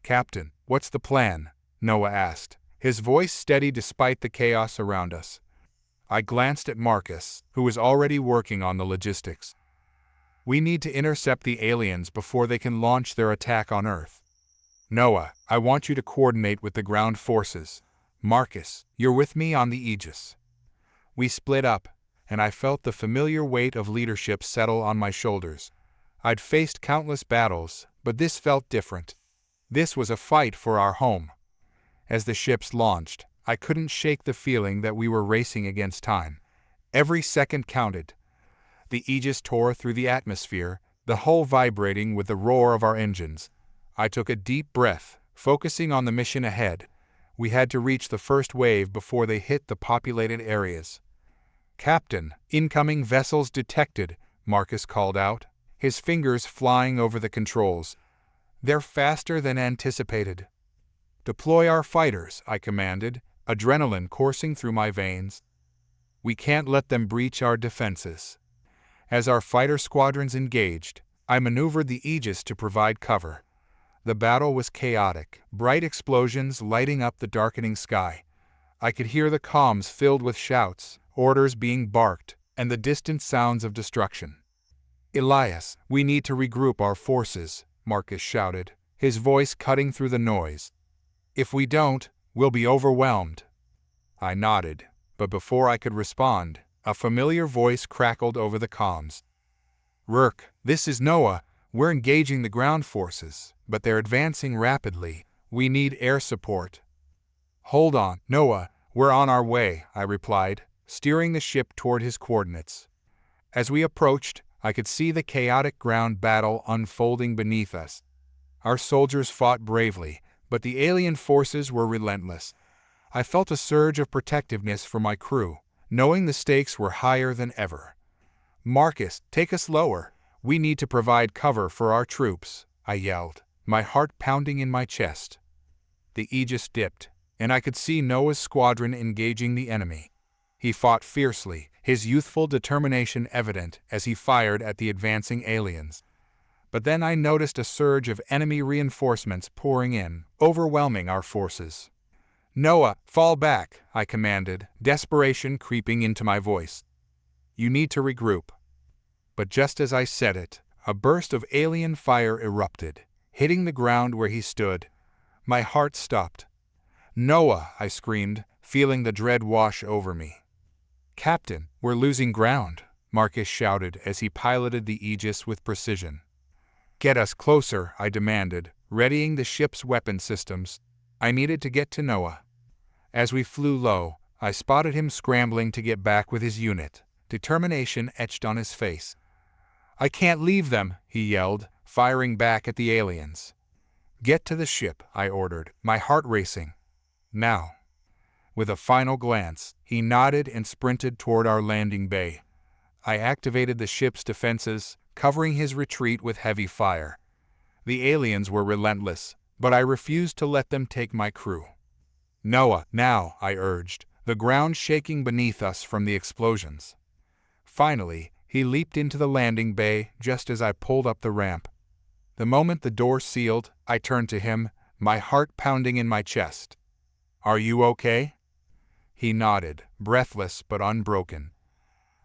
"Captain, what's the plan?" Noah asked, his voice steady despite the chaos around us. I glanced at Marcus, who was already working on the logistics. "We need to intercept the aliens before they can launch their attack on Earth." "Noah, I want you to coordinate with the ground forces. Marcus, you're with me on the Aegis." We split up, and I felt the familiar weight of leadership settle on my shoulders. I'd faced countless battles, but this felt different. This was a fight for our home. As the ships launched, I couldn't shake the feeling that we were racing against time. Every second counted. The Aegis tore through the atmosphere, the hull vibrating with the roar of our engines. I took a deep breath, focusing on the mission ahead. We had to reach the first wave before they hit the populated areas. "Captain, incoming vessels detected," Marcus called out, his fingers flying over the controls. "They're faster than anticipated." "Deploy our fighters," I commanded, adrenaline coursing through my veins. "We can't let them breach our defenses." As our fighter squadrons engaged, I maneuvered the Aegis to provide cover. The battle was chaotic, bright explosions lighting up the darkening sky. I could hear the comms filled with shouts, orders being barked, and the distant sounds of destruction. "Elias, we need to regroup our forces," Marcus shouted, his voice cutting through the noise. "If we don't, we'll be overwhelmed." I nodded, but before I could respond, a familiar voice crackled over the comms. "Rourke, this is Noah. We're engaging the ground forces, but they're advancing rapidly. We need air support." "Hold on, Noah, we're on our way," I replied, steering the ship toward his coordinates. As we approached, I could see the chaotic ground battle unfolding beneath us. Our soldiers fought bravely, but the alien forces were relentless. I felt a surge of protectiveness for my crew, knowing the stakes were higher than ever. Marcus, take us lower. We need to provide cover for our troops, I yelled, my heart pounding in my chest. The Aegis dipped, and I could see Noah's squadron engaging the enemy. He fought fiercely, his youthful determination evident as he fired at the advancing aliens. But then I noticed a surge of enemy reinforcements pouring in, overwhelming our forces. Noah, fall back, I commanded, desperation creeping into my voice. You need to regroup. But just as I said it, a burst of alien fire erupted, hitting the ground where he stood. My heart stopped. Noah, I screamed, feeling the dread wash over me. Captain, we're losing ground, Marcus shouted as he piloted the Aegis with precision. Get us closer, I demanded, readying the ship's weapon systems. I needed to get to Noah. As we flew low, I spotted him scrambling to get back with his unit, determination etched on his face. I can't leave them, he yelled, firing back at the aliens. Get to the ship, I ordered, my heart racing. Now. With a final glance, he nodded and sprinted toward our landing bay. I activated the ship's defenses, covering his retreat with heavy fire. The aliens were relentless, but I refused to let them take my crew. Noah, now, I urged, the ground shaking beneath us from the explosions. Finally, he leaped into the landing bay just as I pulled up the ramp. The moment the door sealed, I turned to him, my heart pounding in my chest. Are you okay? He nodded, breathless but unbroken.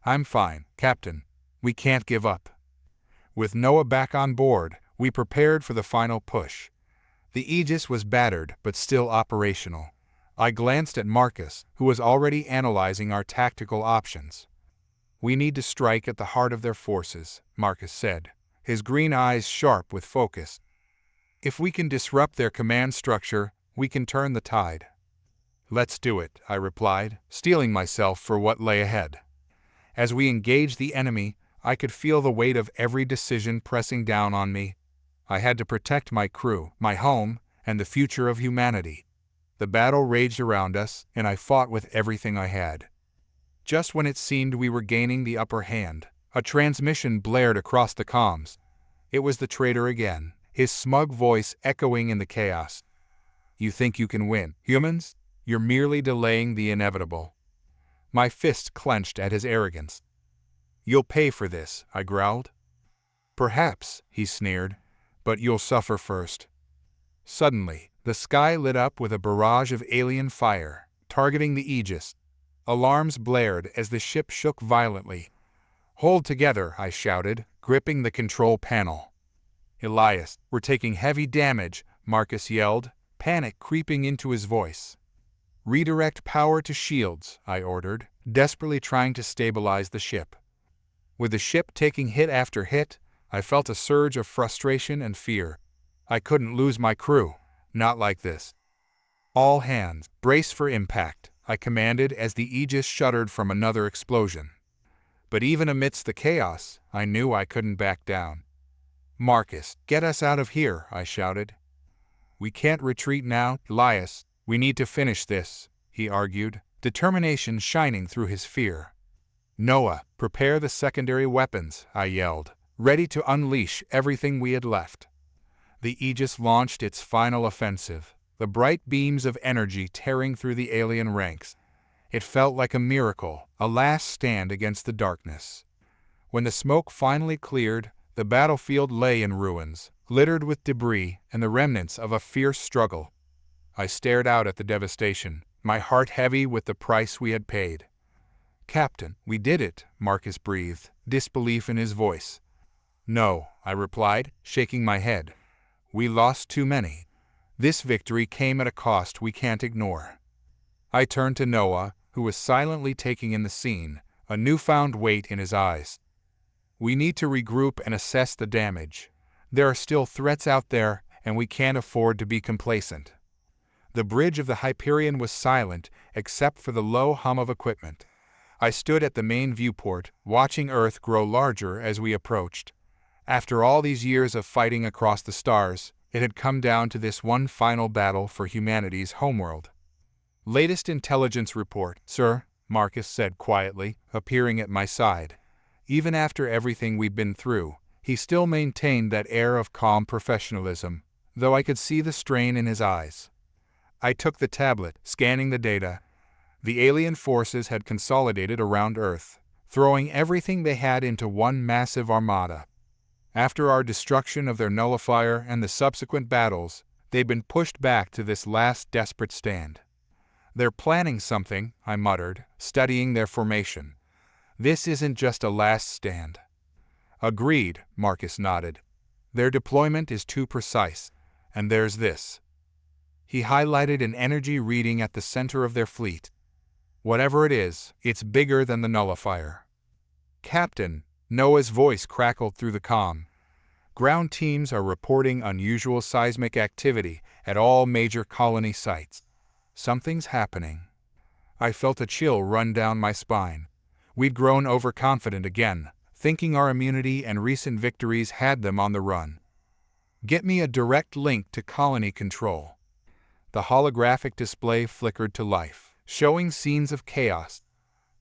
I'm fine, Captain. We can't give up. With Noah back on board, we prepared for the final push. The Aegis was battered but still operational. I glanced at Marcus, who was already analyzing our tactical options. We need to strike at the heart of their forces, Marcus said, his green eyes sharp with focus. If we can disrupt their command structure, we can turn the tide. Let's do it, I replied, steeling myself for what lay ahead. As we engaged the enemy, I could feel the weight of every decision pressing down on me. I had to protect my crew, my home, and the future of humanity. The battle raged around us, and I fought with everything I had. Just when it seemed we were gaining the upper hand, a transmission blared across the comms. It was the traitor again, his smug voice echoing in the chaos. You think you can win, humans? You're merely delaying the inevitable. My fist clenched at his arrogance. You'll pay for this, I growled. Perhaps, he sneered, but you'll suffer first. Suddenly, the sky lit up with a barrage of alien fire, targeting the Aegis. Alarms blared as the ship shook violently. Hold together, I shouted, gripping the control panel. Elias, we're taking heavy damage, Marcus yelled, panic creeping into his voice. Redirect power to shields, I ordered, desperately trying to stabilize the ship. With the ship taking hit after hit, I felt a surge of frustration and fear. I couldn't lose my crew, not like this. All hands, brace for impact, I commanded as the Aegis shuddered from another explosion. But even amidst the chaos, I knew I couldn't back down. Marcus, get us out of here, I shouted. We can't retreat now, Elias. We need to finish this, he argued, determination shining through his fear. Noah, prepare the secondary weapons, I yelled, ready to unleash everything we had left. The Aegis launched its final offensive, the bright beams of energy tearing through the alien ranks. It felt like a miracle, a last stand against the darkness. When the smoke finally cleared, the battlefield lay in ruins, littered with debris and the remnants of a fierce struggle. I stared out at the devastation, my heart heavy with the price we had paid. Captain, we did it, Marcus breathed, disbelief in his voice. No, I replied, shaking my head. We lost too many. This victory came at a cost we can't ignore. I turned to Noah, who was silently taking in the scene, a newfound weight in his eyes. We need to regroup and assess the damage. There are still threats out there, and we can't afford to be complacent. The bridge of the Hyperion was silent, except for the low hum of equipment. I stood at the main viewport, watching Earth grow larger as we approached. After all these years of fighting across the stars, it had come down to this one final battle for humanity's homeworld. Latest intelligence report, sir, Marcus said quietly, appearing at my side. Even after everything we'd been through, he still maintained that air of calm professionalism, though I could see the strain in his eyes. I took the tablet, scanning the data. The alien forces had consolidated around Earth, throwing everything they had into one massive armada. After our destruction of their nullifier and the subsequent battles, they'd been pushed back to this last desperate stand. "They're planning something," I muttered, studying their formation. "This isn't just a last stand." "Agreed," Marcus nodded. "Their deployment is too precise. And there's this." He highlighted an energy reading at the center of their fleet. "Whatever it is, it's bigger than the nullifier." "Captain," Noah's voice crackled through the comm. "Ground teams are reporting unusual seismic activity at all major colony sites. Something's happening." I felt a chill run down my spine. We'd grown overconfident again, thinking our immunity and recent victories had them on the run. "Get me a direct link to colony control." The holographic display flickered to life, showing scenes of chaos.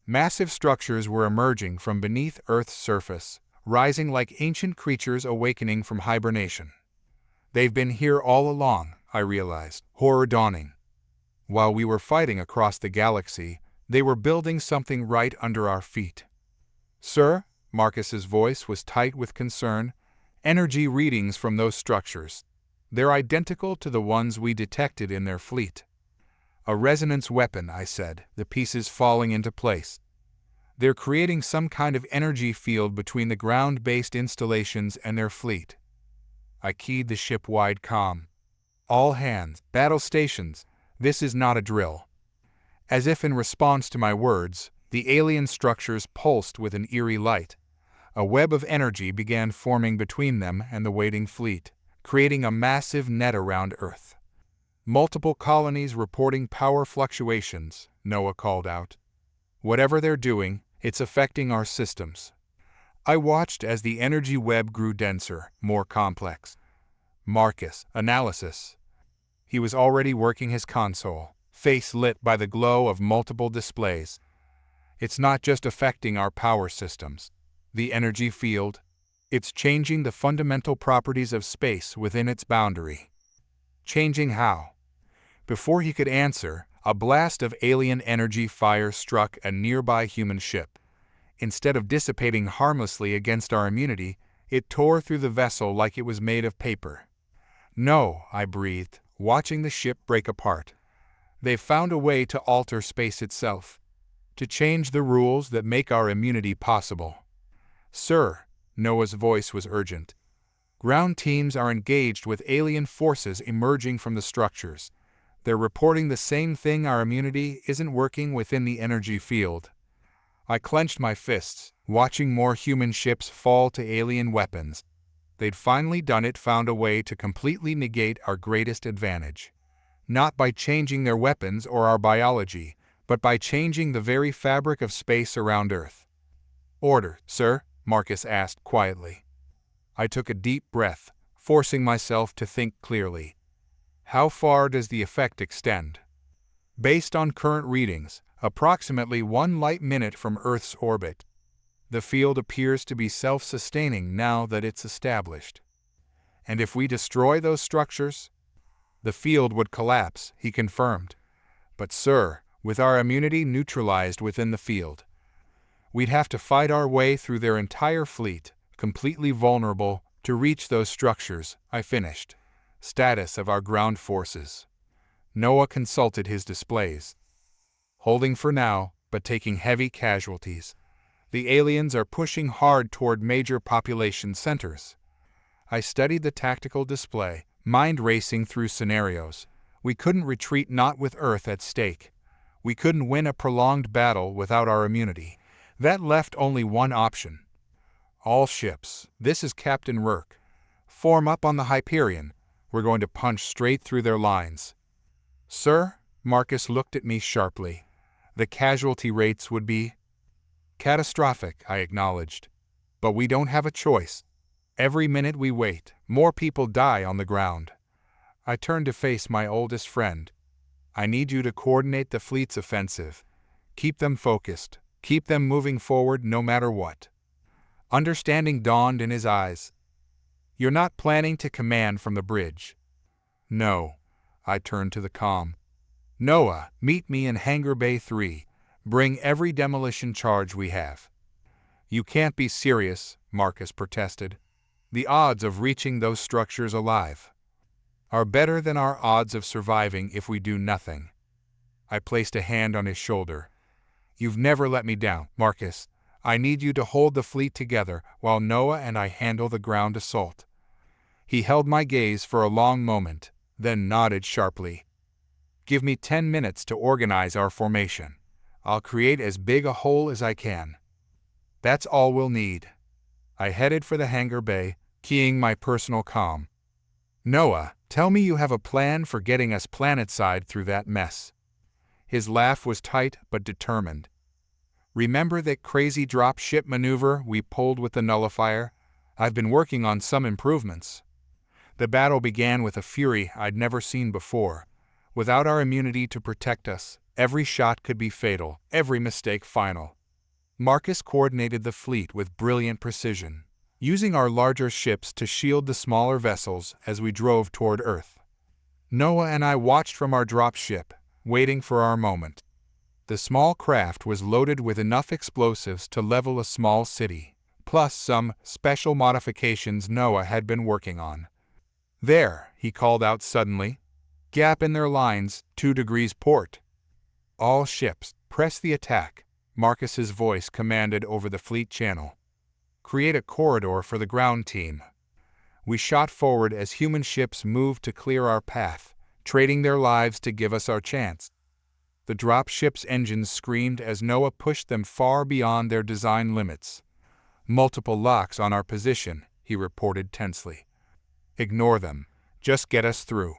Massive structures were emerging from beneath Earth's surface, rising like ancient creatures awakening from hibernation. "They've been here all along," I realized, horror dawning. While we were fighting across the galaxy, they were building something right under our feet. "Sir," Marcus's voice was tight with concern, "energy readings from those structures. They're identical to the ones we detected in their fleet." "A resonance weapon," I said, the pieces falling into place. "They're creating some kind of energy field between the ground-based installations and their fleet." I keyed the ship-wide comm. "All hands, battle stations, this is not a drill." As if in response to my words, the alien structures pulsed with an eerie light. A web of energy began forming between them and the waiting fleet, creating a massive net around Earth. "Multiple colonies reporting power fluctuations," Noah called out. "Whatever they're doing, it's affecting our systems." I watched as the energy web grew denser, more complex. "Marcus, analysis." He was already working his console, face lit by the glow of multiple displays. "It's not just affecting our power systems. The energy field, it's changing the fundamental properties of space within its boundary." "Changing how?" Before he could answer, a blast of alien energy fire struck a nearby human ship. Instead of dissipating harmlessly against our immunity, it tore through the vessel like it was made of paper. "No," I breathed, watching the ship break apart. "They've found a way to alter space itself, to change the rules that make our immunity possible." "Sir," Noah's voice was urgent. "Ground teams are engaged with alien forces emerging from the structures. They're reporting the same thing: our immunity isn't working within the energy field." I clenched my fists, watching more human ships fall to alien weapons. They'd finally done it, found a way to completely negate our greatest advantage. Not by changing their weapons or our biology, but by changing the very fabric of space around Earth. "Order, sir?" Marcus asked quietly. I took a deep breath, forcing myself to think clearly. "How far does the effect extend?" "Based on current readings, approximately 1 light-minute from Earth's orbit. The field appears to be self-sustaining now that it's established." "And if we destroy those structures?" "The field would collapse," he confirmed. "But sir, with our immunity neutralized within the field, we'd have to fight our way through their entire fleet, completely vulnerable, to reach those structures," I finished. "Status of our ground forces." Noah consulted his displays. "Holding for now, but taking heavy casualties. The aliens are pushing hard toward major population centers." I studied the tactical display, mind racing through scenarios. We couldn't retreat, not with Earth at stake. We couldn't win a prolonged battle without our immunity. That left only one option. "All ships, this is Captain Rourke. Form up on the Hyperion. We're going to punch straight through their lines." "Sir?" Marcus looked at me sharply. "The casualty rates would be—" "Catastrophic," I acknowledged. "But we don't have a choice. Every minute we wait, more people die on the ground." I turned to face my oldest friend. "I need you to coordinate the fleet's offensive. Keep them focused. Keep them moving forward no matter what." Understanding dawned in his eyes. You're not planning to command from the bridge. No. I turned to the comm. Noah, meet me in Hangar Bay 3. Bring every demolition charge we have. You can't be serious, Marcus protested. The odds of reaching those structures alive are better than our odds of surviving if we do nothing. I placed a hand on his shoulder. You've never let me down, Marcus. I need you to hold the fleet together while Noah and I handle the ground assault. He held my gaze for a long moment, then nodded sharply. Give me 10 minutes to organize our formation. I'll create as big a hole as I can. That's all we'll need. I headed for the hangar bay, keying my personal comm. Noah, tell me you have a plan for getting us planetside through that mess. His laugh was tight but determined. Remember that crazy drop-ship maneuver we pulled with the nullifier? I've been working on some improvements. The battle began with a fury I'd never seen before. Without our immunity to protect us, every shot could be fatal, every mistake final. Marcus coordinated the fleet with brilliant precision, using our larger ships to shield the smaller vessels as we drove toward Earth. Noah and I watched from our drop ship, waiting for our moment. The small craft was loaded with enough explosives to level a small city, plus some special modifications Noah had been working on. There, he called out suddenly. Gap in their lines, 2 degrees port. All ships, press the attack, Marcus's voice commanded over the fleet channel. Create a corridor for the ground team. We shot forward as human ships moved to clear our path, trading their lives to give us our chance. The drop ship's engines screamed as Noah pushed them far beyond their design limits. Multiple locks on our position, he reported tensely. Ignore them. Just get us through.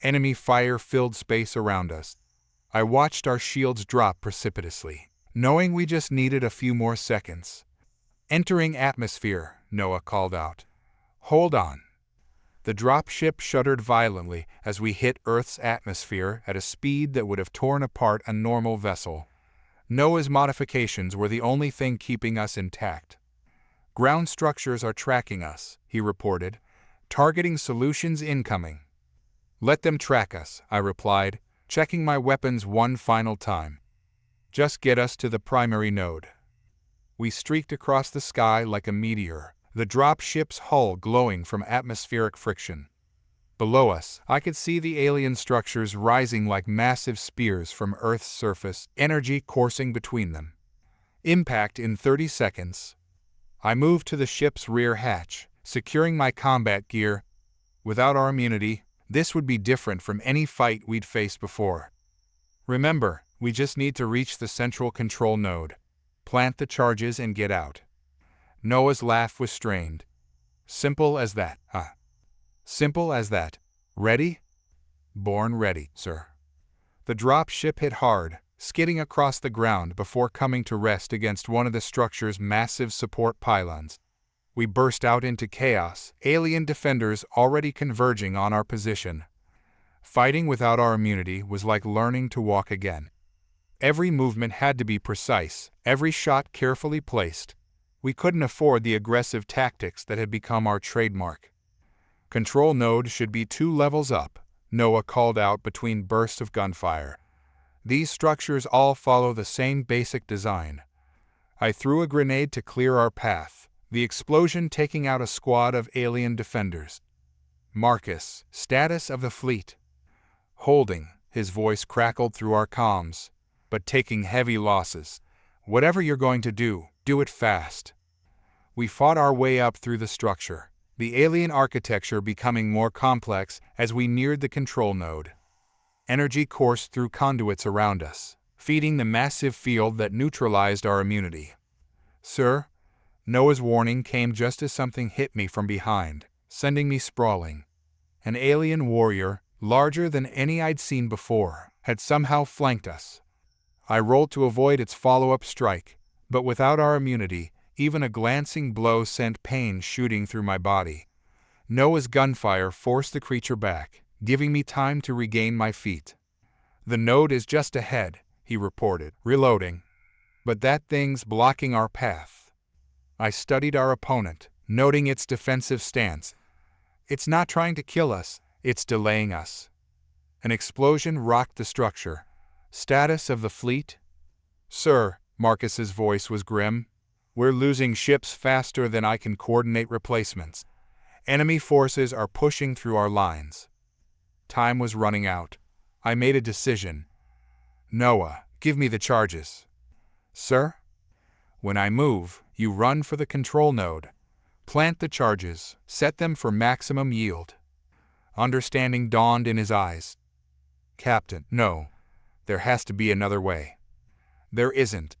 Enemy fire filled space around us. I watched our shields drop precipitously, knowing we just needed a few more seconds. Entering atmosphere, Noah called out. Hold on. The drop ship shuddered violently as we hit Earth's atmosphere at a speed that would have torn apart a normal vessel. Noah's modifications were the only thing keeping us intact. Ground structures are tracking us, he reported. Targeting solutions incoming. Let them track us, I replied, checking my weapons one final time. Just get us to the primary node. We streaked across the sky like a meteor, the drop ship's hull glowing from atmospheric friction. Below us, I could see the alien structures rising like massive spears from Earth's surface, energy coursing between them. Impact in 30 seconds. I moved to the ship's rear hatch, securing my combat gear. Without our immunity, this would be different from any fight we'd faced before. Remember, we just need to reach the central control node, plant the charges and get out. Noah's laugh was strained. Simple as that, huh? Simple as that. Ready? Born ready, sir. The drop ship hit hard, skidding across the ground before coming to rest against one of the structure's massive support pylons. We burst out into chaos, alien defenders already converging on our position. Fighting without our immunity was like learning to walk again. Every movement had to be precise, every shot carefully placed. We couldn't afford the aggressive tactics that had become our trademark. Control node should be 2 levels up, Noah called out between bursts of gunfire. These structures all follow the same basic design. I threw a grenade to clear our path, the explosion taking out a squad of alien defenders. Marcus, status of the fleet. Holding, his voice crackled through our comms, but taking heavy losses. Whatever you're going to do it fast. We fought our way up through the structure, the alien architecture becoming more complex as we neared the control node. Energy coursed through conduits around us, feeding the massive field that neutralized our immunity. Sir, Noah's warning came just as something hit me from behind, sending me sprawling. An alien warrior, larger than any I'd seen before, had somehow flanked us. I rolled to avoid its follow-up strike, but without our immunity, even a glancing blow sent pain shooting through my body. Noah's gunfire forced the creature back, giving me time to regain my feet. The node is just ahead, he reported, reloading. But that thing's blocking our path. I studied our opponent, noting its defensive stance. It's not trying to kill us, it's delaying us. An explosion rocked the structure. Status of the fleet? Sir, Marcus's voice was grim. We're losing ships faster than I can coordinate replacements. Enemy forces are pushing through our lines. Time was running out. I made a decision. Noah, give me the charges. Sir? When I move, you run for the control node. Plant the charges, set them for maximum yield. Understanding dawned in his eyes. Captain, no. There has to be another way. There isn't.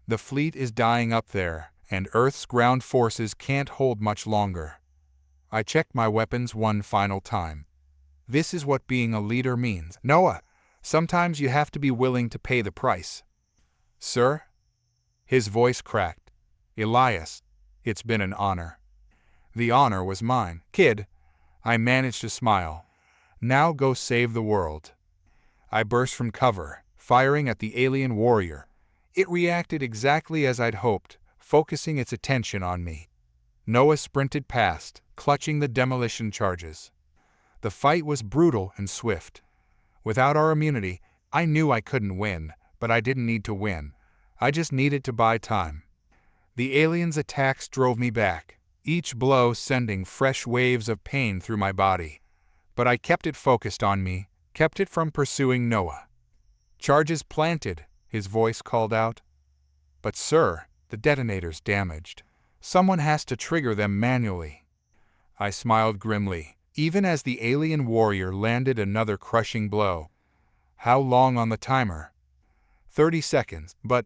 The fleet is dying up there, and Earth's ground forces can't hold much longer. I checked my weapons one final time. This is what being a leader means. Noah, sometimes you have to be willing to pay the price. Sir? His voice cracked. Elias, it's been an honor. The honor was mine. Kid, I managed to smile. Now go save the world. I burst from cover, firing at the alien warrior. It reacted exactly as I'd hoped, focusing its attention on me. Noah sprinted past, clutching the demolition charges. The fight was brutal and swift. Without our immunity, I knew I couldn't win, but I didn't need to win. I just needed to buy time. The aliens' attacks drove me back, each blow sending fresh waves of pain through my body. But I kept it focused on me, kept it from pursuing Noah. Charges planted, his voice called out. But sir, the detonator's damaged. Someone has to trigger them manually. I smiled grimly, even as the alien warrior landed another crushing blow. How long on the timer? 30 seconds, but...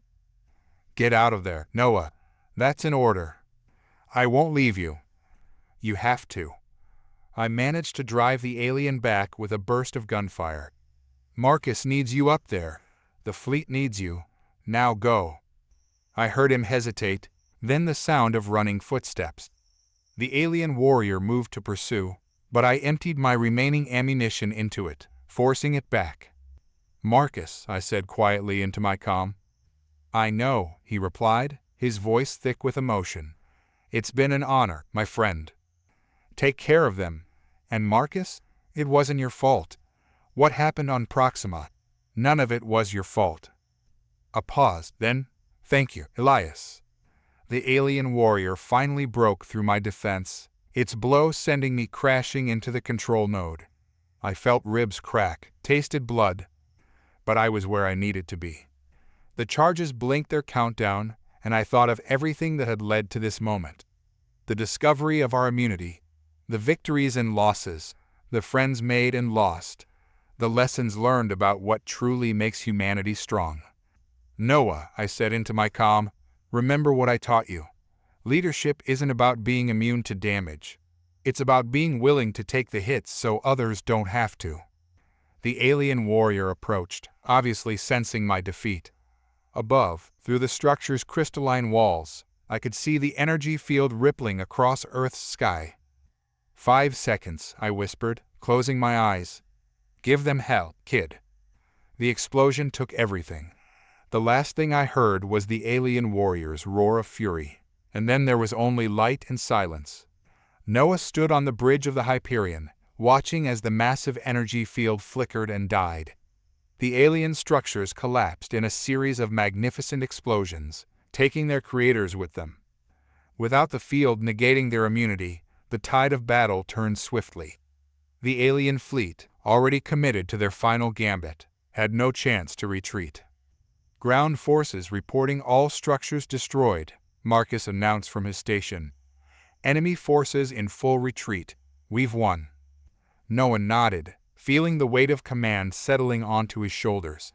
Get out of there, Noah. That's an order. I won't leave you. You have to. I managed to drive the alien back with a burst of gunfire. Marcus needs you up there. The fleet needs you. Now go. I heard him hesitate, then the sound of running footsteps. The alien warrior moved to pursue, but I emptied my remaining ammunition into it, forcing it back. Marcus, I said quietly into my comm. I know, he replied, his voice thick with emotion. It's been an honor, my friend. Take care of them. And Marcus, it wasn't your fault. What happened on Proxima? None of it was your fault. A pause, then, thank you, Elias. The alien warrior finally broke through my defense, its blow sending me crashing into the control node. I felt ribs crack, tasted blood, but I was where I needed to be. The charges blinked their countdown, and I thought of everything that had led to this moment. The discovery of our immunity, the victories and losses, the friends made and lost, the lessons learned about what truly makes humanity strong. Noah, I said into my comm, remember what I taught you. Leadership isn't about being immune to damage. It's about being willing to take the hits so others don't have to. The alien warrior approached, obviously sensing my defeat. Above, through the structure's crystalline walls, I could see the energy field rippling across Earth's sky. 5 seconds, I whispered, closing my eyes. Give them hell, kid. The explosion took everything. The last thing I heard was the alien warrior's roar of fury, and then there was only light and silence. Noah stood on the bridge of the Hyperion, watching as the massive energy field flickered and died. The alien structures collapsed in a series of magnificent explosions, taking their creators with them. Without the field negating their immunity, the tide of battle turned swiftly. The alien fleet, already committed to their final gambit, had no chance to retreat. Ground forces reporting all structures destroyed, Marcus announced from his station. Enemy forces in full retreat. We've won. Noah nodded, feeling the weight of command settling onto his shoulders.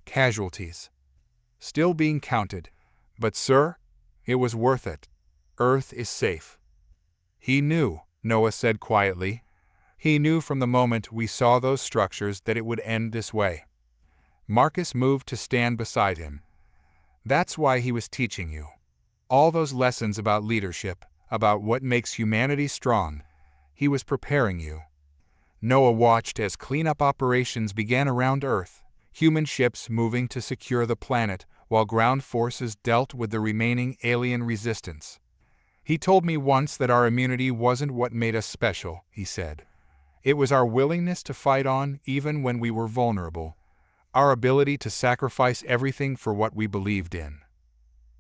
Casualties. Still being counted. But sir, it was worth it. Earth is safe. He knew, Noah said quietly. He knew from the moment we saw those structures that it would end this way. Marcus moved to stand beside him. That's why he was teaching you. All those lessons about leadership, about what makes humanity strong. He was preparing you. Noah watched as cleanup operations began around Earth, human ships moving to secure the planet while ground forces dealt with the remaining alien resistance. He told me once that our immunity wasn't what made us special, he said. It was our willingness to fight on even when we were vulnerable, our ability to sacrifice everything for what we believed in.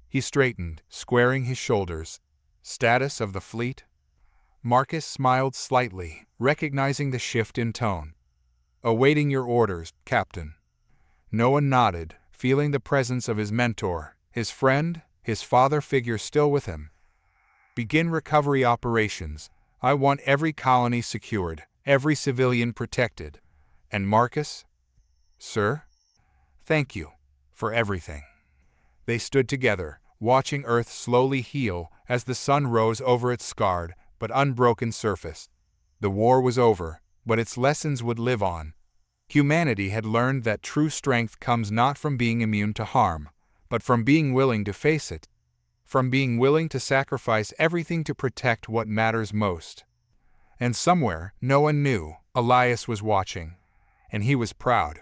He straightened, squaring his shoulders. Status of the fleet? Marcus smiled slightly, recognizing the shift in tone. Awaiting your orders, Captain. Noah nodded, feeling the presence of his mentor, his friend, his father figure still with him. Begin recovery operations. I want every colony secured, every civilian protected. And Marcus? Sir? Thank you for everything. They stood together, watching Earth slowly heal as the sun rose over its scarred but unbroken surface. The war was over, but its lessons would live on. Humanity had learned that true strength comes not from being immune to harm, but from being willing to face it, from being willing to sacrifice everything to protect what matters most. And somewhere, no one knew, Elias was watching, and he was proud.